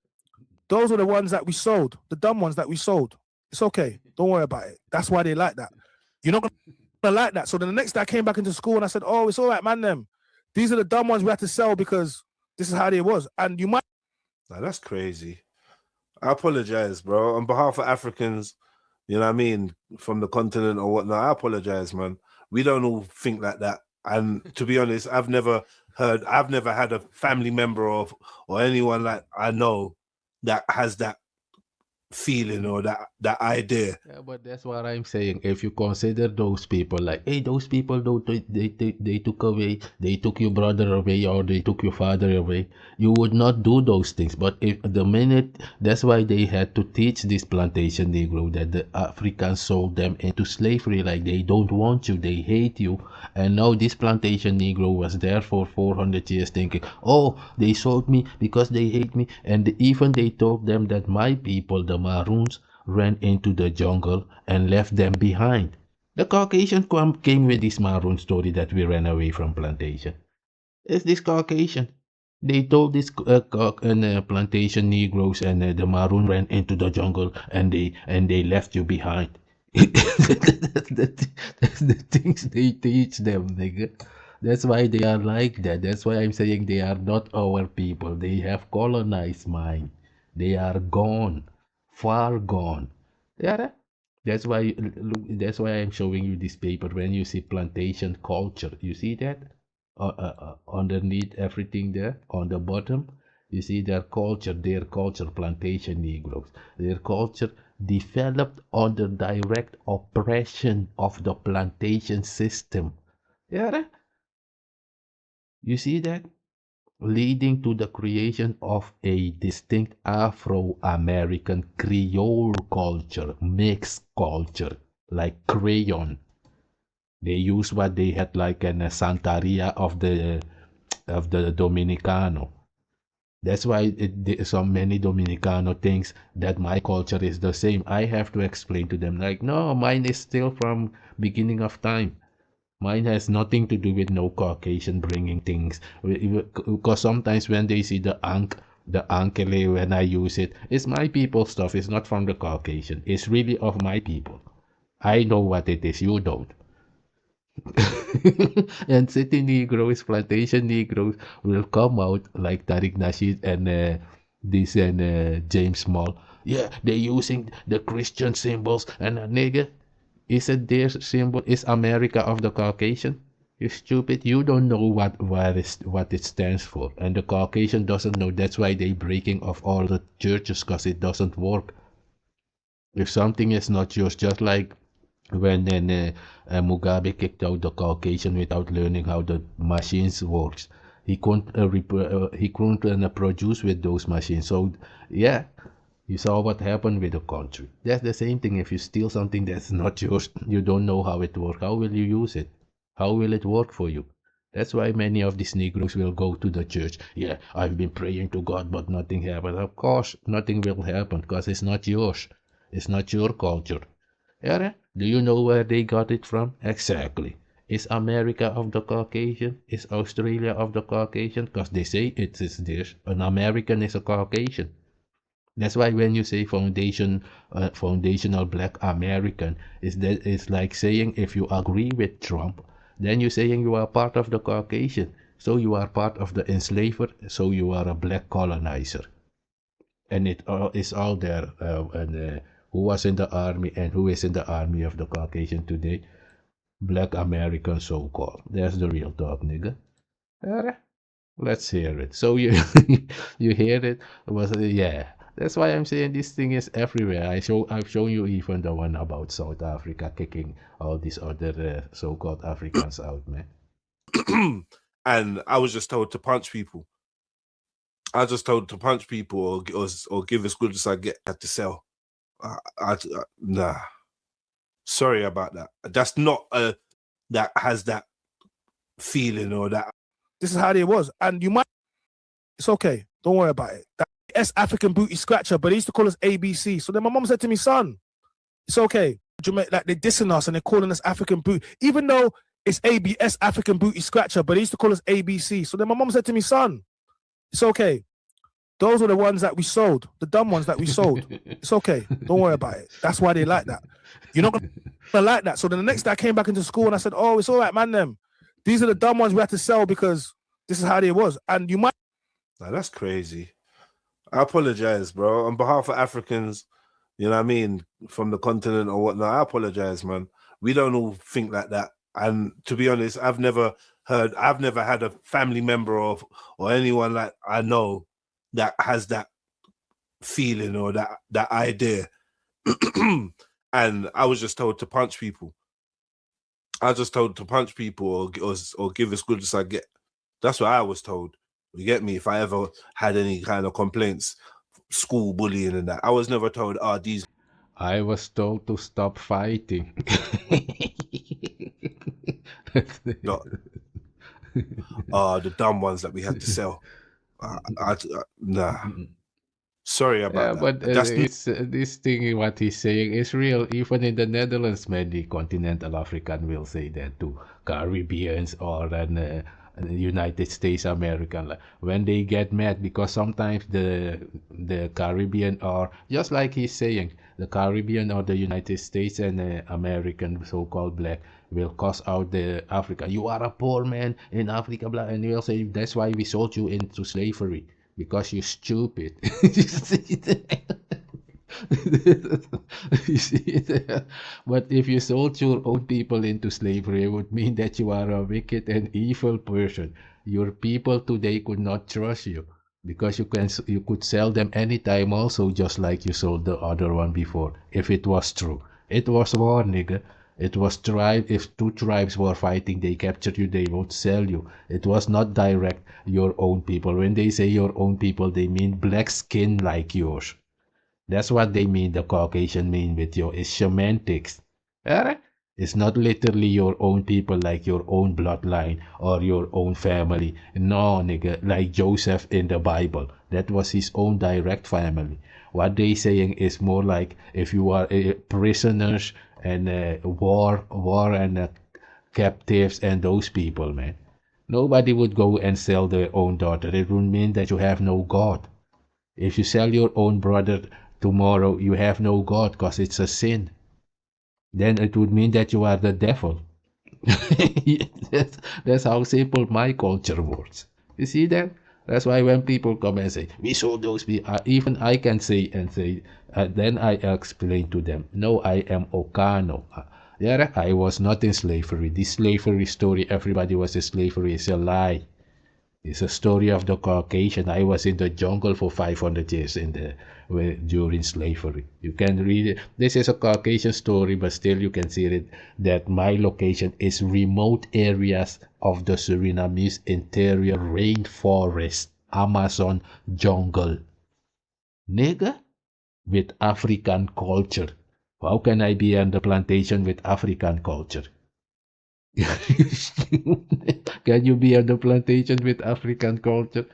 Those are the ones that we sold, the dumb ones that we sold. It's okay. Don't worry about it. That's why they like that. You're not gonna like that. So then the next day I came back into school and I said, oh, it's all right, man, them. These are the dumb ones we had to sell because this is how they was. And you might. Nah, that's crazy. I apologize, bro. On behalf of Africans, you know what I mean, from the continent or whatnot, I apologize, man. We don't all think like that. And to be honest, I've never had a family member or anyone like I know that has that feeling or that idea. Yeah, but that's what I'm saying. If you consider those people like, hey, those people don't they took your brother away or they took your father away, you would not do those things. But if the minute, that's why they had to teach this plantation Negro that the Africans sold them into slavery, like they don't want you, they hate you. And now this plantation Negro was there for 400 years thinking, oh, they sold me because they hate me. And even they told them that my people, the Maroons, ran into the jungle and left them behind. The Caucasian came with this Maroon story that we ran away from plantation. It's this Caucasian. They told this plantation Negroes and the Maroon ran into the jungle and they left you behind. That's the things they teach them, nigga. That's why they are like that. That's why I'm saying they are not our people. They have colonized mind. They are gone, far gone. Yeah, that's why I'm showing you this paper. When you see plantation culture, you see that underneath everything there on the bottom, you see their culture, plantation Negroes, their culture developed under direct oppression of the plantation system. Yeah, you see that? Leading to the creation of a distinct Afro-American Creole culture, mixed culture, like crayon. They use what they had like in a Santeria of the Dominicano. That's why so many Dominicano thinks that my culture is the same. I have to explain to them like, no, mine is still from beginning of time. Mine has nothing to do with no Caucasian bringing things. Because sometimes when they see the ankele, when I use it, it's my people stuff. It's not from the Caucasian. It's really of my people. I know what it is. You don't. And city Negroes, plantation Negroes will come out like Tariq Nasheed and James Small. Yeah, they're using the Christian symbols and a nigga. Isn't their symbol is America of the Caucasian? You stupid! You don't know what it stands for, and the Caucasian doesn't know. That's why they breaking off all the churches because it doesn't work. If something is not yours, just like when Mugabe kicked out the Caucasian without learning how the machines works. He couldn't produce with those machines. So yeah, you saw what happened with the country. That's the same thing. If you steal something that's not yours, you don't know how it works. How will you use it? How will it work for you? That's why many of these Negroes will go to the church. Yeah, I've been praying to God, but nothing happened. Of course, nothing will happen because it's not yours. It's not your culture. Yeah, do you know where they got it from? Exactly. Is America of the Caucasian? Is Australia of the Caucasian? Because they say it is this. An American is a Caucasian. That's why when you say foundational black American, it's like saying if you agree with Trump, then you're saying you are part of the Caucasian. So you are part of the enslaver, so you are a black colonizer. And it is all there. And who was in the army and who is in the army of the Caucasian today? Black American so-called. That's the real talk, nigga. Alright, let's hear it. So you you hear it? Yeah. That's why I'm saying this thing is everywhere. I've shown you even the one about South Africa kicking all these other so-called Africans out, man. And I was just told to punch people. I just told to punch people or give as good as I get at the cell. Nah. Sorry about that. That's not that has that feeling or that. This is how it was. And you might, it's okay. Don't worry about it. That African booty scratcher, but they used to call us ABC. So then my mom said to me, son, it's okay. Like they're dissing us and they're calling us African boot, even though it's ABS African booty scratcher, but they used to call us ABC. So then my mom said to me, son, it's okay. Those are the ones that we sold, the dumb ones that we sold. It's okay. Don't worry about it. That's why they like that. You're not gonna like that. So then the next day I came back into school and I said, oh, it's all right, man, them. These are the dumb ones we had to sell because this is how they was. And you might. Nah, that's crazy. I apologize, bro. On behalf of Africans, you know what I mean, from the continent or whatnot, I apologize, man. We don't all think like that. And to be honest, I've never had a family member or anyone like I know that has that feeling or that idea. And I was just told to punch people. I was just told to punch people or give as good as I get. That's what I was told. You get me? If I ever had any kind of complaints, school bullying and that, I was never told, these. I was told to stop fighting. The dumb ones that we had to sell. Nah. Sorry about that. But it's this thing, what he's saying is real. Even in the Netherlands, many continental African will say that too. Caribbeans or United States American, when they get mad, because sometimes the Caribbean are just like he's saying, the Caribbean or the United States and American so-called black will cuss out the Africa. You are a poor man in Africa, blah, and they'll say that's why we sold you into slavery. Because you're stupid. You see that? You see that? But if you sold your own people into slavery, it would mean that you are a wicked and evil person. Your people today could not trust you because you could sell them anytime also, just like you sold the other one before. If it was true, it was war, nigga. It was tribe. If two tribes were fighting, they captured you, they won't sell you. It was not direct your own people. When they say your own people, they mean black skin like yours. That's what they mean, the Caucasian mean with you. It's semantics. Alright? It's not literally your own people like your own bloodline or your own family. No, nigga, like Joseph in the Bible. That was his own direct family. What they saying is more like if you are prisoners and war and captives and those people, man. Nobody would go and sell their own daughter. It would mean that you have no God. If you sell your own brother tomorrow, you have no God because it's a sin. Then it would mean that you are the devil. That's how simple my culture works. You see that? That's why when people come and say, we sold those people, even I can say, then I explain to them, no, I am OHKHANO. Yeah, I was not in slavery. This slavery story, everybody was in slavery, is a lie. It's a story of the Caucasian. I was in the jungle for 500 years during slavery. You can read it. This is a Caucasian story, but still you can see it that my location is remote areas of the Surinamese interior rainforest, Amazon jungle. Nigga, with African culture. How can I be on the plantation with African culture? Can you be on the plantation with African culture?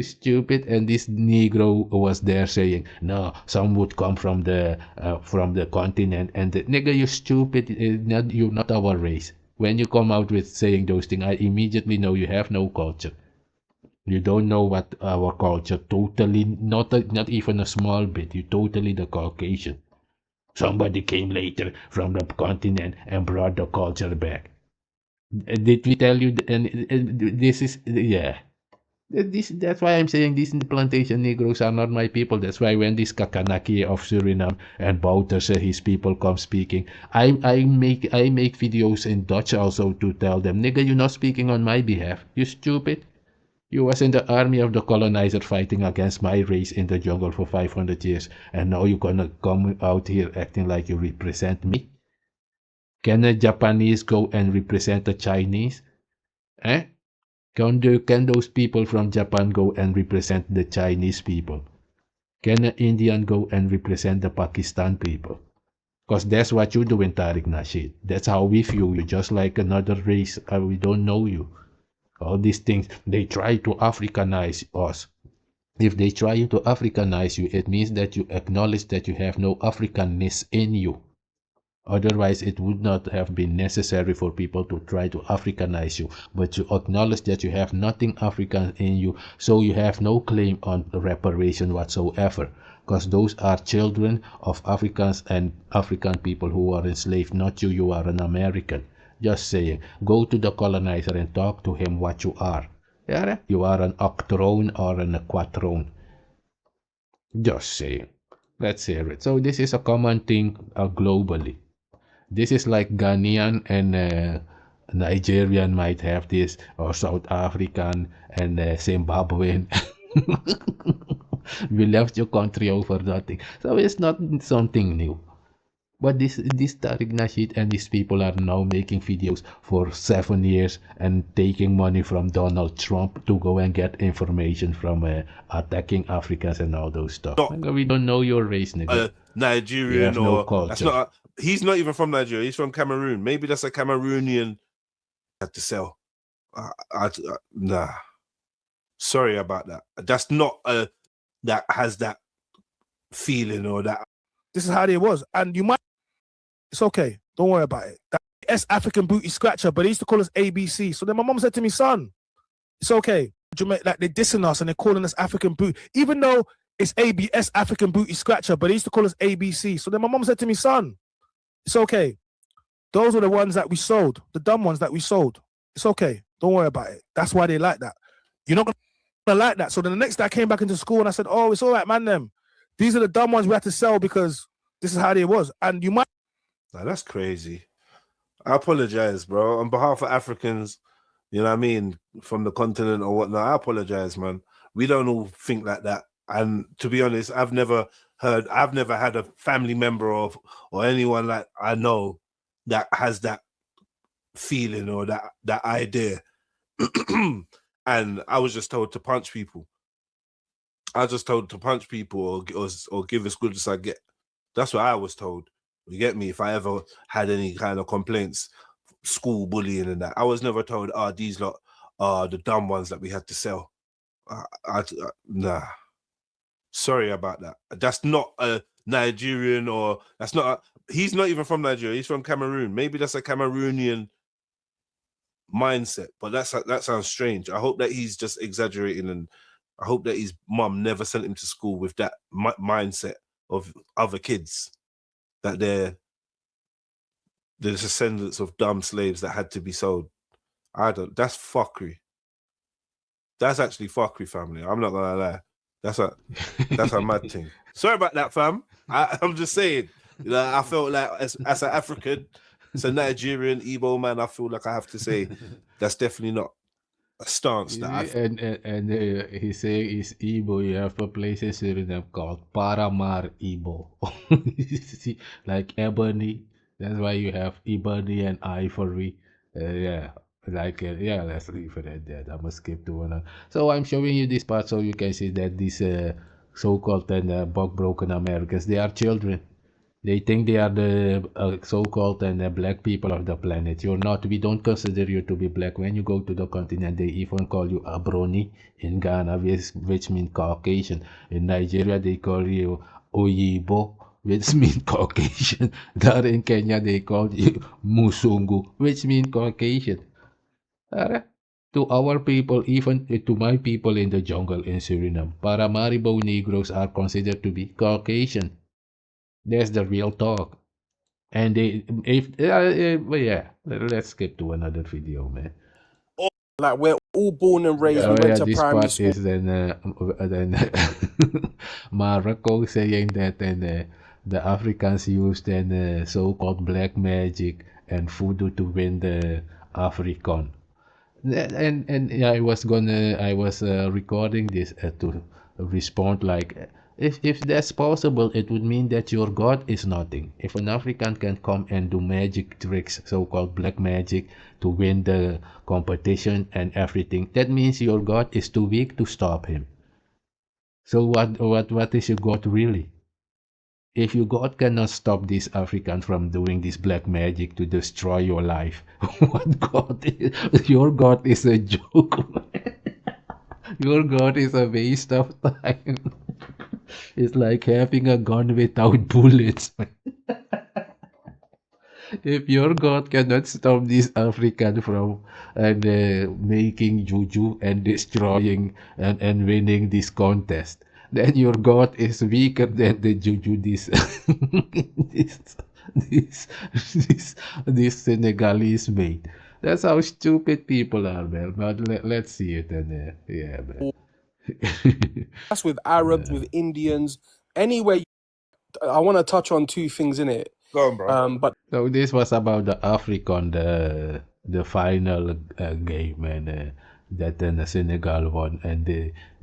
Stupid. And this Negro was there saying, no, some would come from the continent. And nigga, you stupid. You're not our race. When you come out with saying those things, I immediately know you have no culture. You don't know what our culture totally, not even a small bit. You totally the Caucasian. Somebody came later from the continent and brought the culture back. Did we tell you? And this is, yeah. That's why I'm saying these plantation Negroes are not my people. That's why when this Kakanaki of Suriname and Bouterse, his people come speaking, I make videos in Dutch also to tell them, nigga, you're not speaking on my behalf. You stupid. You was in the army of the colonizer fighting against my race in the jungle for 500 years, and now you're gonna come out here acting like you represent me? Can a Japanese go and represent the Chinese? Eh? Can those people from Japan go and represent the Chinese people? Can an Indian go and represent the Pakistan people? Because that's what you do in Tariq Nasheed. That's how we view you, just like another race. We don't know you. All these things, they try to Africanize us. If they try to Africanize you, it means that you acknowledge that you have no Africanness in you. Otherwise, it would not have been necessary for people to try to Africanize you. But you acknowledge that you have nothing African in you, so you have no claim on reparation whatsoever. Because those are children of Africans and African people who are enslaved, not you. You are an American. Just saying, go to the colonizer and talk to him what you are. Yeah? You are an octrone or an quattrone. Just saying. Let's hear it. So this is a common thing globally. This is like Ghanaian and Nigerian might have this, or South African and Zimbabwean. We left your country over nothing. So it's not something new. But this Tariq Nasheed and these people are now making videos for 7 years and taking money from Donald Trump to go and get information from attacking Africans and all those stuff. We don't know your race, nigga. Nigerian or no that's not. He's not even from Nigeria. He's from Cameroon. Maybe that's a Cameroonian. Had to sell. Nah. Sorry about that. That's not that has that feeling or that. This is how it was, and you might. It's okay. Don't worry about it. That's African booty scratcher, but they used to call us ABC. So then my mom said to me, son, it's okay. Like they're dissing us and they're calling us African boot, even though it's ABS African booty scratcher, but they used to call us ABC. So then my mom said to me, son, it's okay. Those were the ones that we sold, the dumb ones that we sold. It's okay. Don't worry about it. That's why they like that. You're not gonna like that. So then the next day I came back into school and I said, oh, it's all right, man, them. These are the dumb ones we had to sell because this is how they was. And you might. Nah, that's crazy. I apologize, bro. On behalf of Africans, you know what I mean, from the continent or whatnot, I apologize, man. We don't all think like that. And to be honest, I've never had a family member or anyone like I know that has that feeling or that idea. And I was just told to punch people. I was just told to punch people or give as good as I get. That's what I was told. You get me? If I ever had any kind of complaints, school bullying and that, I was never told, these lot are the dumb ones that we had to sell. Nah. Sorry about that. That's not a Nigerian or that's not. He's not even from Nigeria. He's from Cameroon. Maybe that's a Cameroonian mindset, but that sounds strange. I hope that he's just exaggerating, and I hope that his mum never sent him to school with that mindset of other kids, that they're the descendants of dumb slaves that had to be sold. That's fuckery. That's actually fuckery, family. I'm not gonna lie. That's a mad thing. Sorry about that, fam. I'm just saying. You know, I felt like as an African, as a Nigerian Igbo man, I feel like I have to say that's definitely not. stance that I and he's saying is Igbo. You have a place in Suriname called Paramar Igbo. See, like ebony. That's why you have ebony and ivory. Yeah, like yeah. Let's leave it at that. I'm gonna skip to another. So I'm showing you this part so you can see that these so-called and broken Americans, they are children. They think they are the so-called and black people of the planet. You're not. We don't consider you to be black. When you go to the continent, they even call you Abroni in Ghana, which means Caucasian. In Nigeria, they call you Oyibo, which means Caucasian. There in Kenya, they call you Musungu, which means Caucasian. To our people, even to my people in the jungle in Suriname, Paramaribo Negroes are considered to be Caucasian. That's the real talk. And they, if but yeah, let's skip to another video, man. Like we're all born and raised. We went to This primary part school. is then Morocco saying that the Africans used then so-called black magic and voodoo to win the African. And yeah, I was recording this to respond like if that's possible, it would mean that your god is nothing. If an African can come and do magic tricks, so-called black magic, to win the competition and everything, that means your god is too weak to stop him. So what is your god really? If your God cannot stop this African from doing this black magic to destroy your life, what God is? Your God is a joke. Your God is a waste of time. It's like having a gun without bullets. If your God cannot stop this African from making juju and destroying and winning this contest, then your God is weaker than the juju this this this Senegalese made. That's how stupid people are, man. But let's see it and yeah, man. That's with Arabs, with Indians. Anyway, I want to touch on two things in it. Go on, bro. But So this was about the African, the final game, and that then Senegal won, and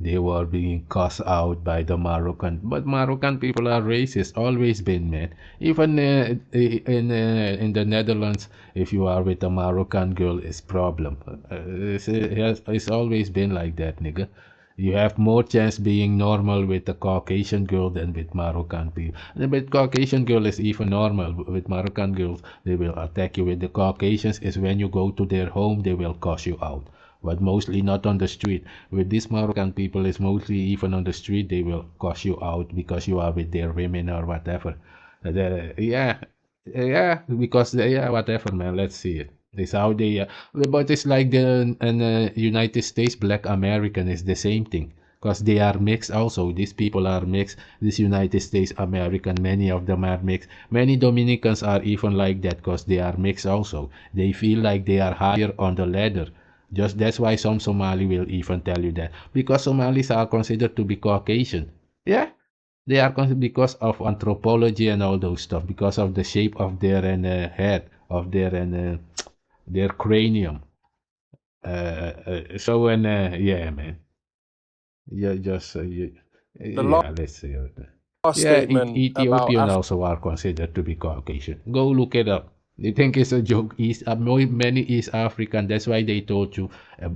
they were being cast out by the Moroccan. But Moroccan people are racist, always been, man. Even in the Netherlands, if you are with a Moroccan girl, it's problem. It's always been like that, nigga. You have more chance being normal with a Caucasian girl than with Moroccan people. And with Caucasian girl is even normal. With Moroccan girls, they will attack you. With the Caucasians is when you go to their home, they will cuss you out. But mostly not on the street. With these Moroccan people, it's mostly even on the street, they will cuss you out because you are with their women or whatever. Yeah, because yeah, whatever, man. Let's see it. This how they, but it's like the United States black American is the same thing, because they are mixed also. These people are mixed. This United States American, many of them are mixed. Many Dominicans are even like that because they are mixed also. They feel like they are higher on the ladder. Just that's why some Somali will even tell you that, because Somalis are considered to be Caucasian. Yeah. They are considered because of anthropology and all those stuff, because of the shape of their head, of their cranium. So when yeah, man, yeah, just yeah, let's see. last Yeah, statement Ethiopian about also are considered to be Caucasian. Go look it up. They think it's a joke. Many East African. That's why they told you,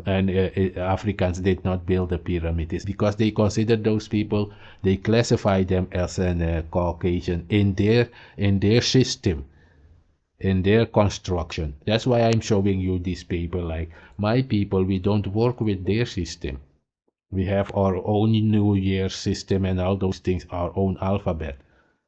and Africans did not build the pyramid. It's because they consider those people. They classify them as an Caucasian in their system, in their construction. That's why I'm showing you these people. Like my people, we don't work with their system. We have our own New Year system and all those things, our own alphabet.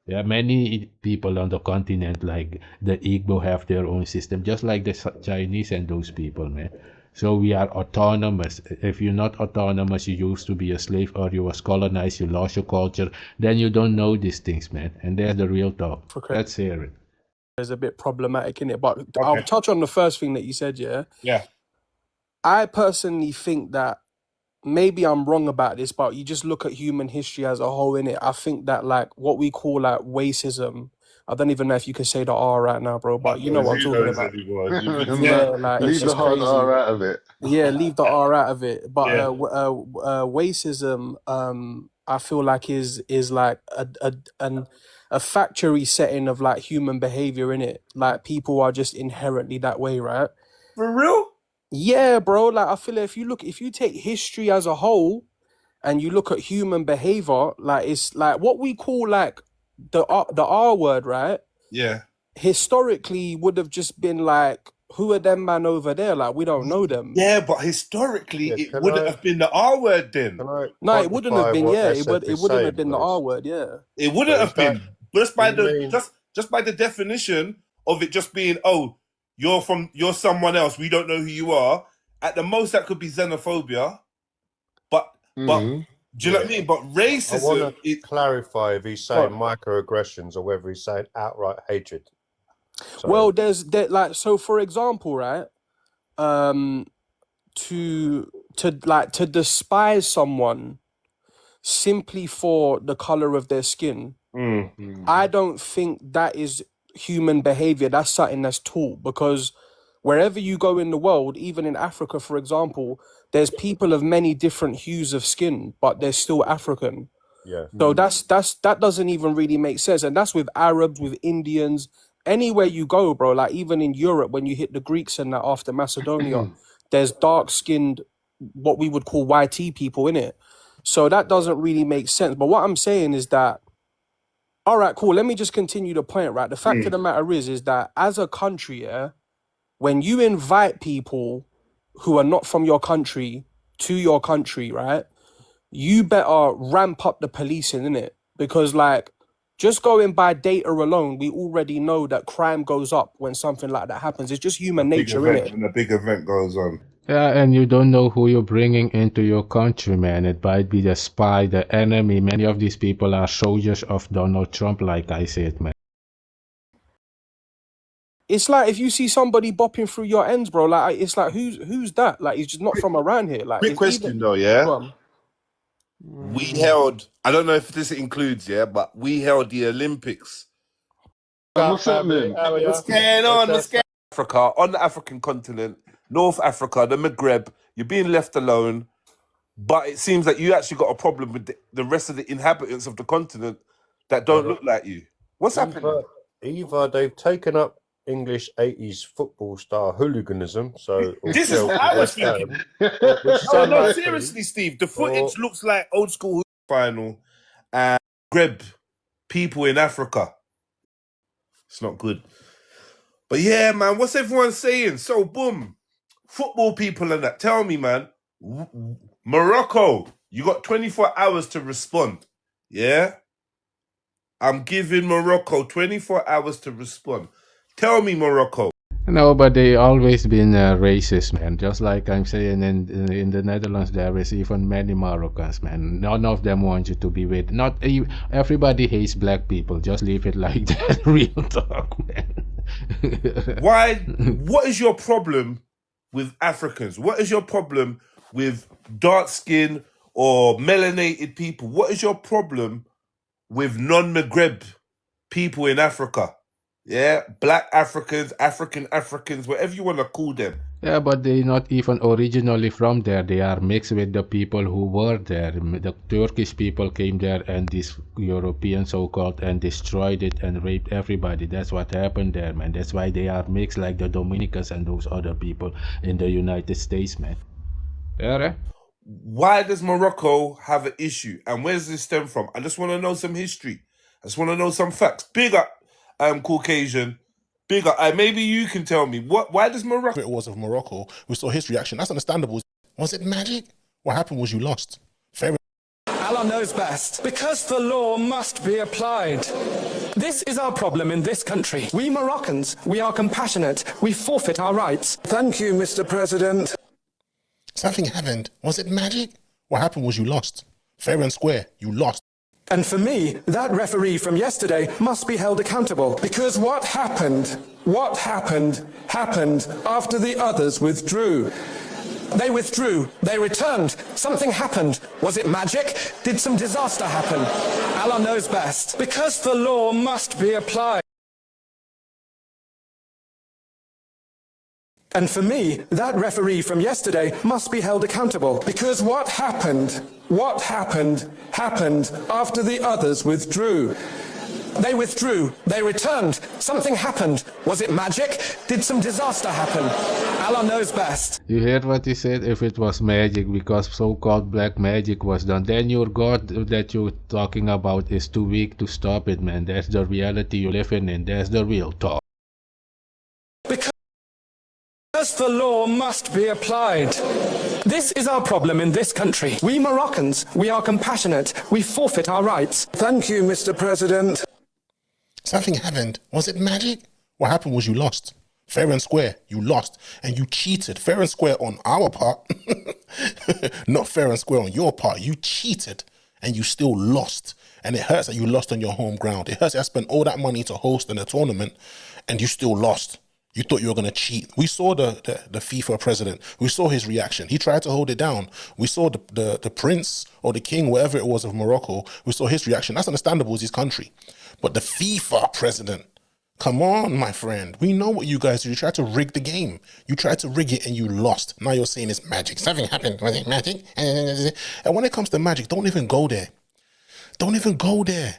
There are many people on the continent, like the Igbo, have their own system, just like the Chinese and those people, man. So we are autonomous. If you're not autonomous, you used to be a slave or you was colonized, you lost your culture, then you don't know these things, man. And there's the real talk. Let's hear it. is a bit problematic in it. But I'll touch on the first thing that you said, yeah? Yeah. I personally think that maybe I'm wrong about this, but you just look at human history as a whole, in it. I think that like what we call like racism, I don't even know if you can say the R right now, bro, but you know what I'm talking about. Yeah, like, leave the hard R out of it. Yeah, leave the R out of it. But racism, I feel like is like a factory setting of like human behavior in it. Like people are just inherently that way, right? For real? Yeah, bro. Like I feel like if you take history as a whole and you look at human behavior, like it's like what we call like the R word, right? Yeah. Historically would have just been like, who are them man over there? Like we don't know them. Yeah, but historically it wouldn't have been the R word then. No, it wouldn't have been. Yeah, it wouldn't have been the R word. Yeah, it wouldn't have been just by the definition of it just being, oh, you're someone else. We don't know who you are. At the most, that could be xenophobia. But do you know what I mean? But racism. I want to clarify if he's saying microaggressions or whether he's saying outright hatred. So, well, there's like, so for example, right, to despise someone simply for the color of their skin, I don't think that is human behavior. That's something that's taught, because wherever you go in the world, even in Africa, for example, there's people of many different hues of skin, but they're still African. Yeah. So that doesn't even really make sense. And that's with Arabs, with Indians, anywhere you go, bro. Like even in Europe, when you hit the Greeks and that after Macedonia, there's dark-skinned, what we would call YT people in it. So that doesn't really make sense. But what I'm saying is that, all right, cool. Let me just continue the point, right? The fact of the matter is that as a country, yeah, when you invite people who are not from your country to your country, right, you better ramp up the policing, innit? Because like, just going by data alone, we already know that crime goes up when something like that happens. It's just human nature, innit? When a big event goes on. Yeah, and you don't know who you're bringing into your country, man. It might be the spy, the enemy. Many of these people are soldiers of Donald Trump, like I said, man. It's like if you see somebody bopping through your ends, bro, like it's like who's that? Like he's just not from around here. Like quick question though, yeah. We held, I don't know if this includes, yeah, but we held the Olympics. What's happening? What's going on? What's going on? Africa, on the African continent, North Africa, the Maghreb, you're being left alone, but it seems that you actually got a problem with the rest of the inhabitants of the continent that don't look like you. What's happening? Either they've taken up English 80s football star hooliganism, so this is what I was thinking. No, seriously, Steve, the footage looks like old school final and Maghreb people in Africa. It's not good. But yeah, man, what's everyone saying? So, boom, football people and that. Tell me, man, Morocco, you got 24 hours to respond. Yeah? I'm giving Morocco 24 hours to respond. Tell me, Morocco. No, but they always been racist, man. Just like I'm saying in the Netherlands, there is even many Moroccans, man. None of them want you to be with. Not everybody hates black people. Just leave it like that. Real talk, man. Why? What is your problem with Africans? What is your problem with dark skin or melanated people? What is your problem with non-Maghreb people in Africa? Yeah, black Africans, African Africans, whatever you want to call them. Yeah, but they're not even originally from there. They are mixed with the people who were there. The Turkish people came there and these European so-called and destroyed it and raped everybody. That's what happened there, man. That's why they are mixed like the Dominicans and those other people in the United States, man. Yeah, Why does Morocco have an issue? And where does this stem from? I just want to know some history. I just want to know some facts. Big up, Caucasian. Big up. Maybe you can tell me why does Morocco? It was of Morocco. We saw his reaction. That's understandable. Was it magic? What happened was you lost. Fair. Allah knows best. Because the law must be applied. This is our problem in this country. We Moroccans, we are compassionate. We forfeit our rights. Thank you, Mr. President. Something happened. Was it magic? What happened was you lost. Fair and square. You lost. And for me, that referee from yesterday must be held accountable, because what happened after the others withdrew. They withdrew, they returned, something happened. Was it magic? Did some disaster happen? Allah knows best. Because the law must be applied. And for me, that referee from yesterday must be held accountable. Because what happened after the others withdrew. They withdrew, they returned, something happened. Was it magic? Did some disaster happen? Allah knows best. You heard what he said? If it was magic, because so-called black magic was done, then your God that you're talking about is too weak to stop it, man. That's the reality you live in, that's the real talk. Because the law must be applied. This is our problem in this country. We Moroccans, we are compassionate. We forfeit our rights. Thank you, Mr. President. Something happened. Was it magic? What happened was you lost. Fair and square, you lost. And you cheated. Fair and square on our part. Not fair and square on your part. You cheated and you still lost. And it hurts that you lost on your home ground. It hurts that I spent all that money to host in a tournament and you still lost. You thought you were going to cheat. We saw the FIFA president. We saw his reaction. He tried to hold it down. We saw the prince or the king, whatever it was of Morocco. We saw his reaction. That's understandable, it's his country. But the FIFA president, come on, my friend. We know what you guys do. You tried to rig the game. You tried to rig it and you lost. Now you're saying it's magic. Something happened. Was it magic? And when it comes to magic, don't even go there. Don't even go there.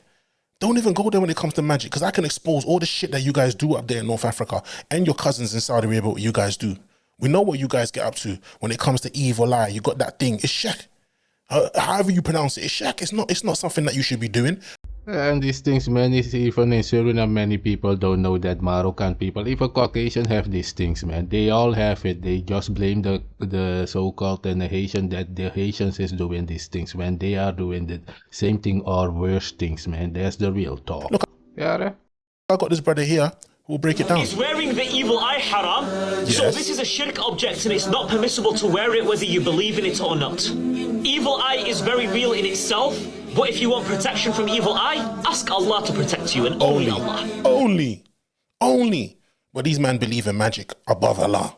Don't even go there when it comes to magic, because I can expose all the shit that you guys do up there in North Africa and your cousins in Saudi Arabia, what you guys do. We know what you guys get up to when it comes to evil eye. You got that thing. It's shak. However you pronounce it, it's shak. It's not something that you should be doing. And these things, man, is even in Suriname, many people don't know that Moroccan people, even Caucasian, have these things, man. They all have it. They just blame the so-called and the Haitian, that the Haitians is doing these things when they are doing the same thing or worse things, man. That's the real talk. Look, yeah, I got this brother here who'll break it down. He's wearing the evil eye, Harram. Yes. So this is a shirk object and it's not permissible to wear it whether you believe in it or not. Evil eye is very real in itself. But if you want protection from evil eye, ask Allah to protect you, and only Allah. Only. But these men believe in magic above Allah.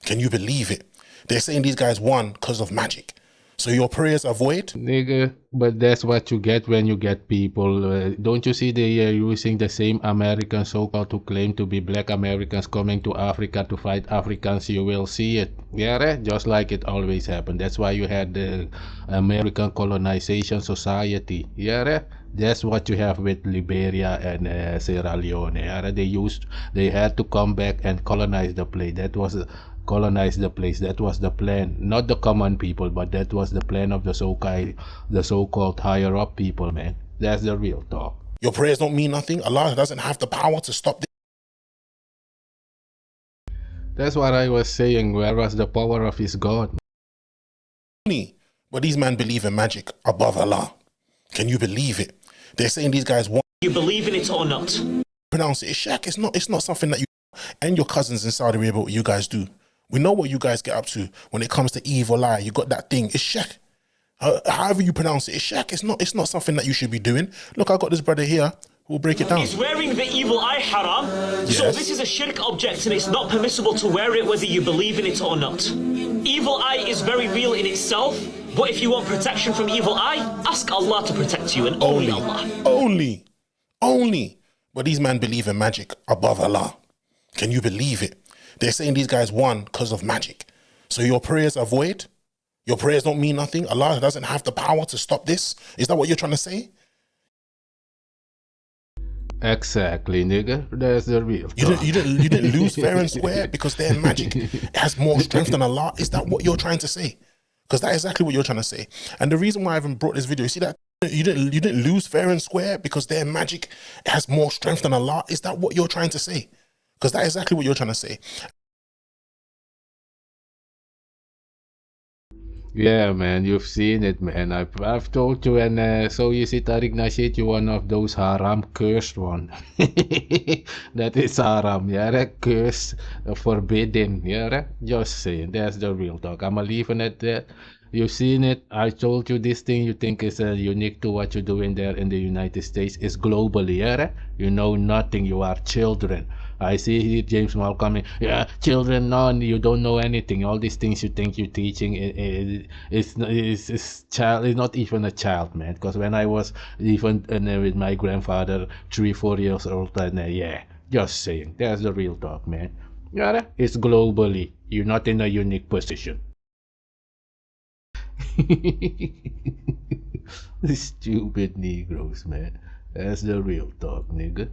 Can you believe it? They're saying these guys won because of magic. So your prayers are void? Nigga, but that's what you get when you get people. Don't you see they are using the same Americans so-called to claim to be black Americans coming to Africa to fight Africans? You will see it. Yeah, right? Just like it always happened. That's why you had the American colonization society. Yeah, right? That's what you have with Liberia and Sierra Leone. Yeah, right? They had to come back and colonize the place. Colonize the place. That was the plan, not the common people, but that was the plan of the so-called higher up people, man. That's the real talk. Your prayers don't mean nothing. Allah doesn't have the power to stop this. That's what I was saying. Where was the power of his God? But these men believe in magic above Allah. Can you believe it? They're saying these guys won. You believe in it or not? Pronounce it. It's shak. It's not something that you and your cousins in Saudi Arabia, what you guys do. We know what you guys get up to when it comes to evil eye. You got that thing. It's shak. However you pronounce it, it's shak. It's not something that you should be doing. Look, I got this brother here who'll break it down. He's wearing the evil eye, Harram. Yes. So this is a shirk object and it's not permissible to wear it whether you believe in it or not. Evil eye is very real in itself. But if you want protection from evil eye, ask Allah to protect you, and only Allah. Only. But these men believe in magic above Allah. Can you believe it? They're saying these guys won because of magic. So your prayers are void? Your prayers don't mean nothing? Allah doesn't have the power to stop this? Is that what you're trying to say? Exactly, nigga. That's the real talk. You didn't lose fair and square because their magic has more strength than Allah? Is that what you're trying to say? Because that's exactly what you're trying to say. And the reason why I even brought this video, you see that you didn't lose fair and square because their magic has more strength than Allah? Is that what you're trying to say? Because that's exactly what you're trying to say. Yeah, man, you've seen it, man. I've told you, and so you see, Tariq Nasheed, you're one of those haram cursed one. That is haram, yeah, right? Cursed, forbidden, yeah, right? Just saying, that's the real talk. I'm leaving it there. You've seen it. I told you this thing you think is unique to what you're doing there in the United States is globally, yeah, right? You know nothing. You are children. I see here James Mal coming. Yeah, children, none. You don't know anything. All these things you think you're teaching is child. Is not even a child, man. Because when I was even with my grandfather, 3-4 years old, and yeah, just saying. That's the real talk, man. Yeah, it's globally. You're not in a unique position. Stupid Negroes, man. That's the real talk, nigga.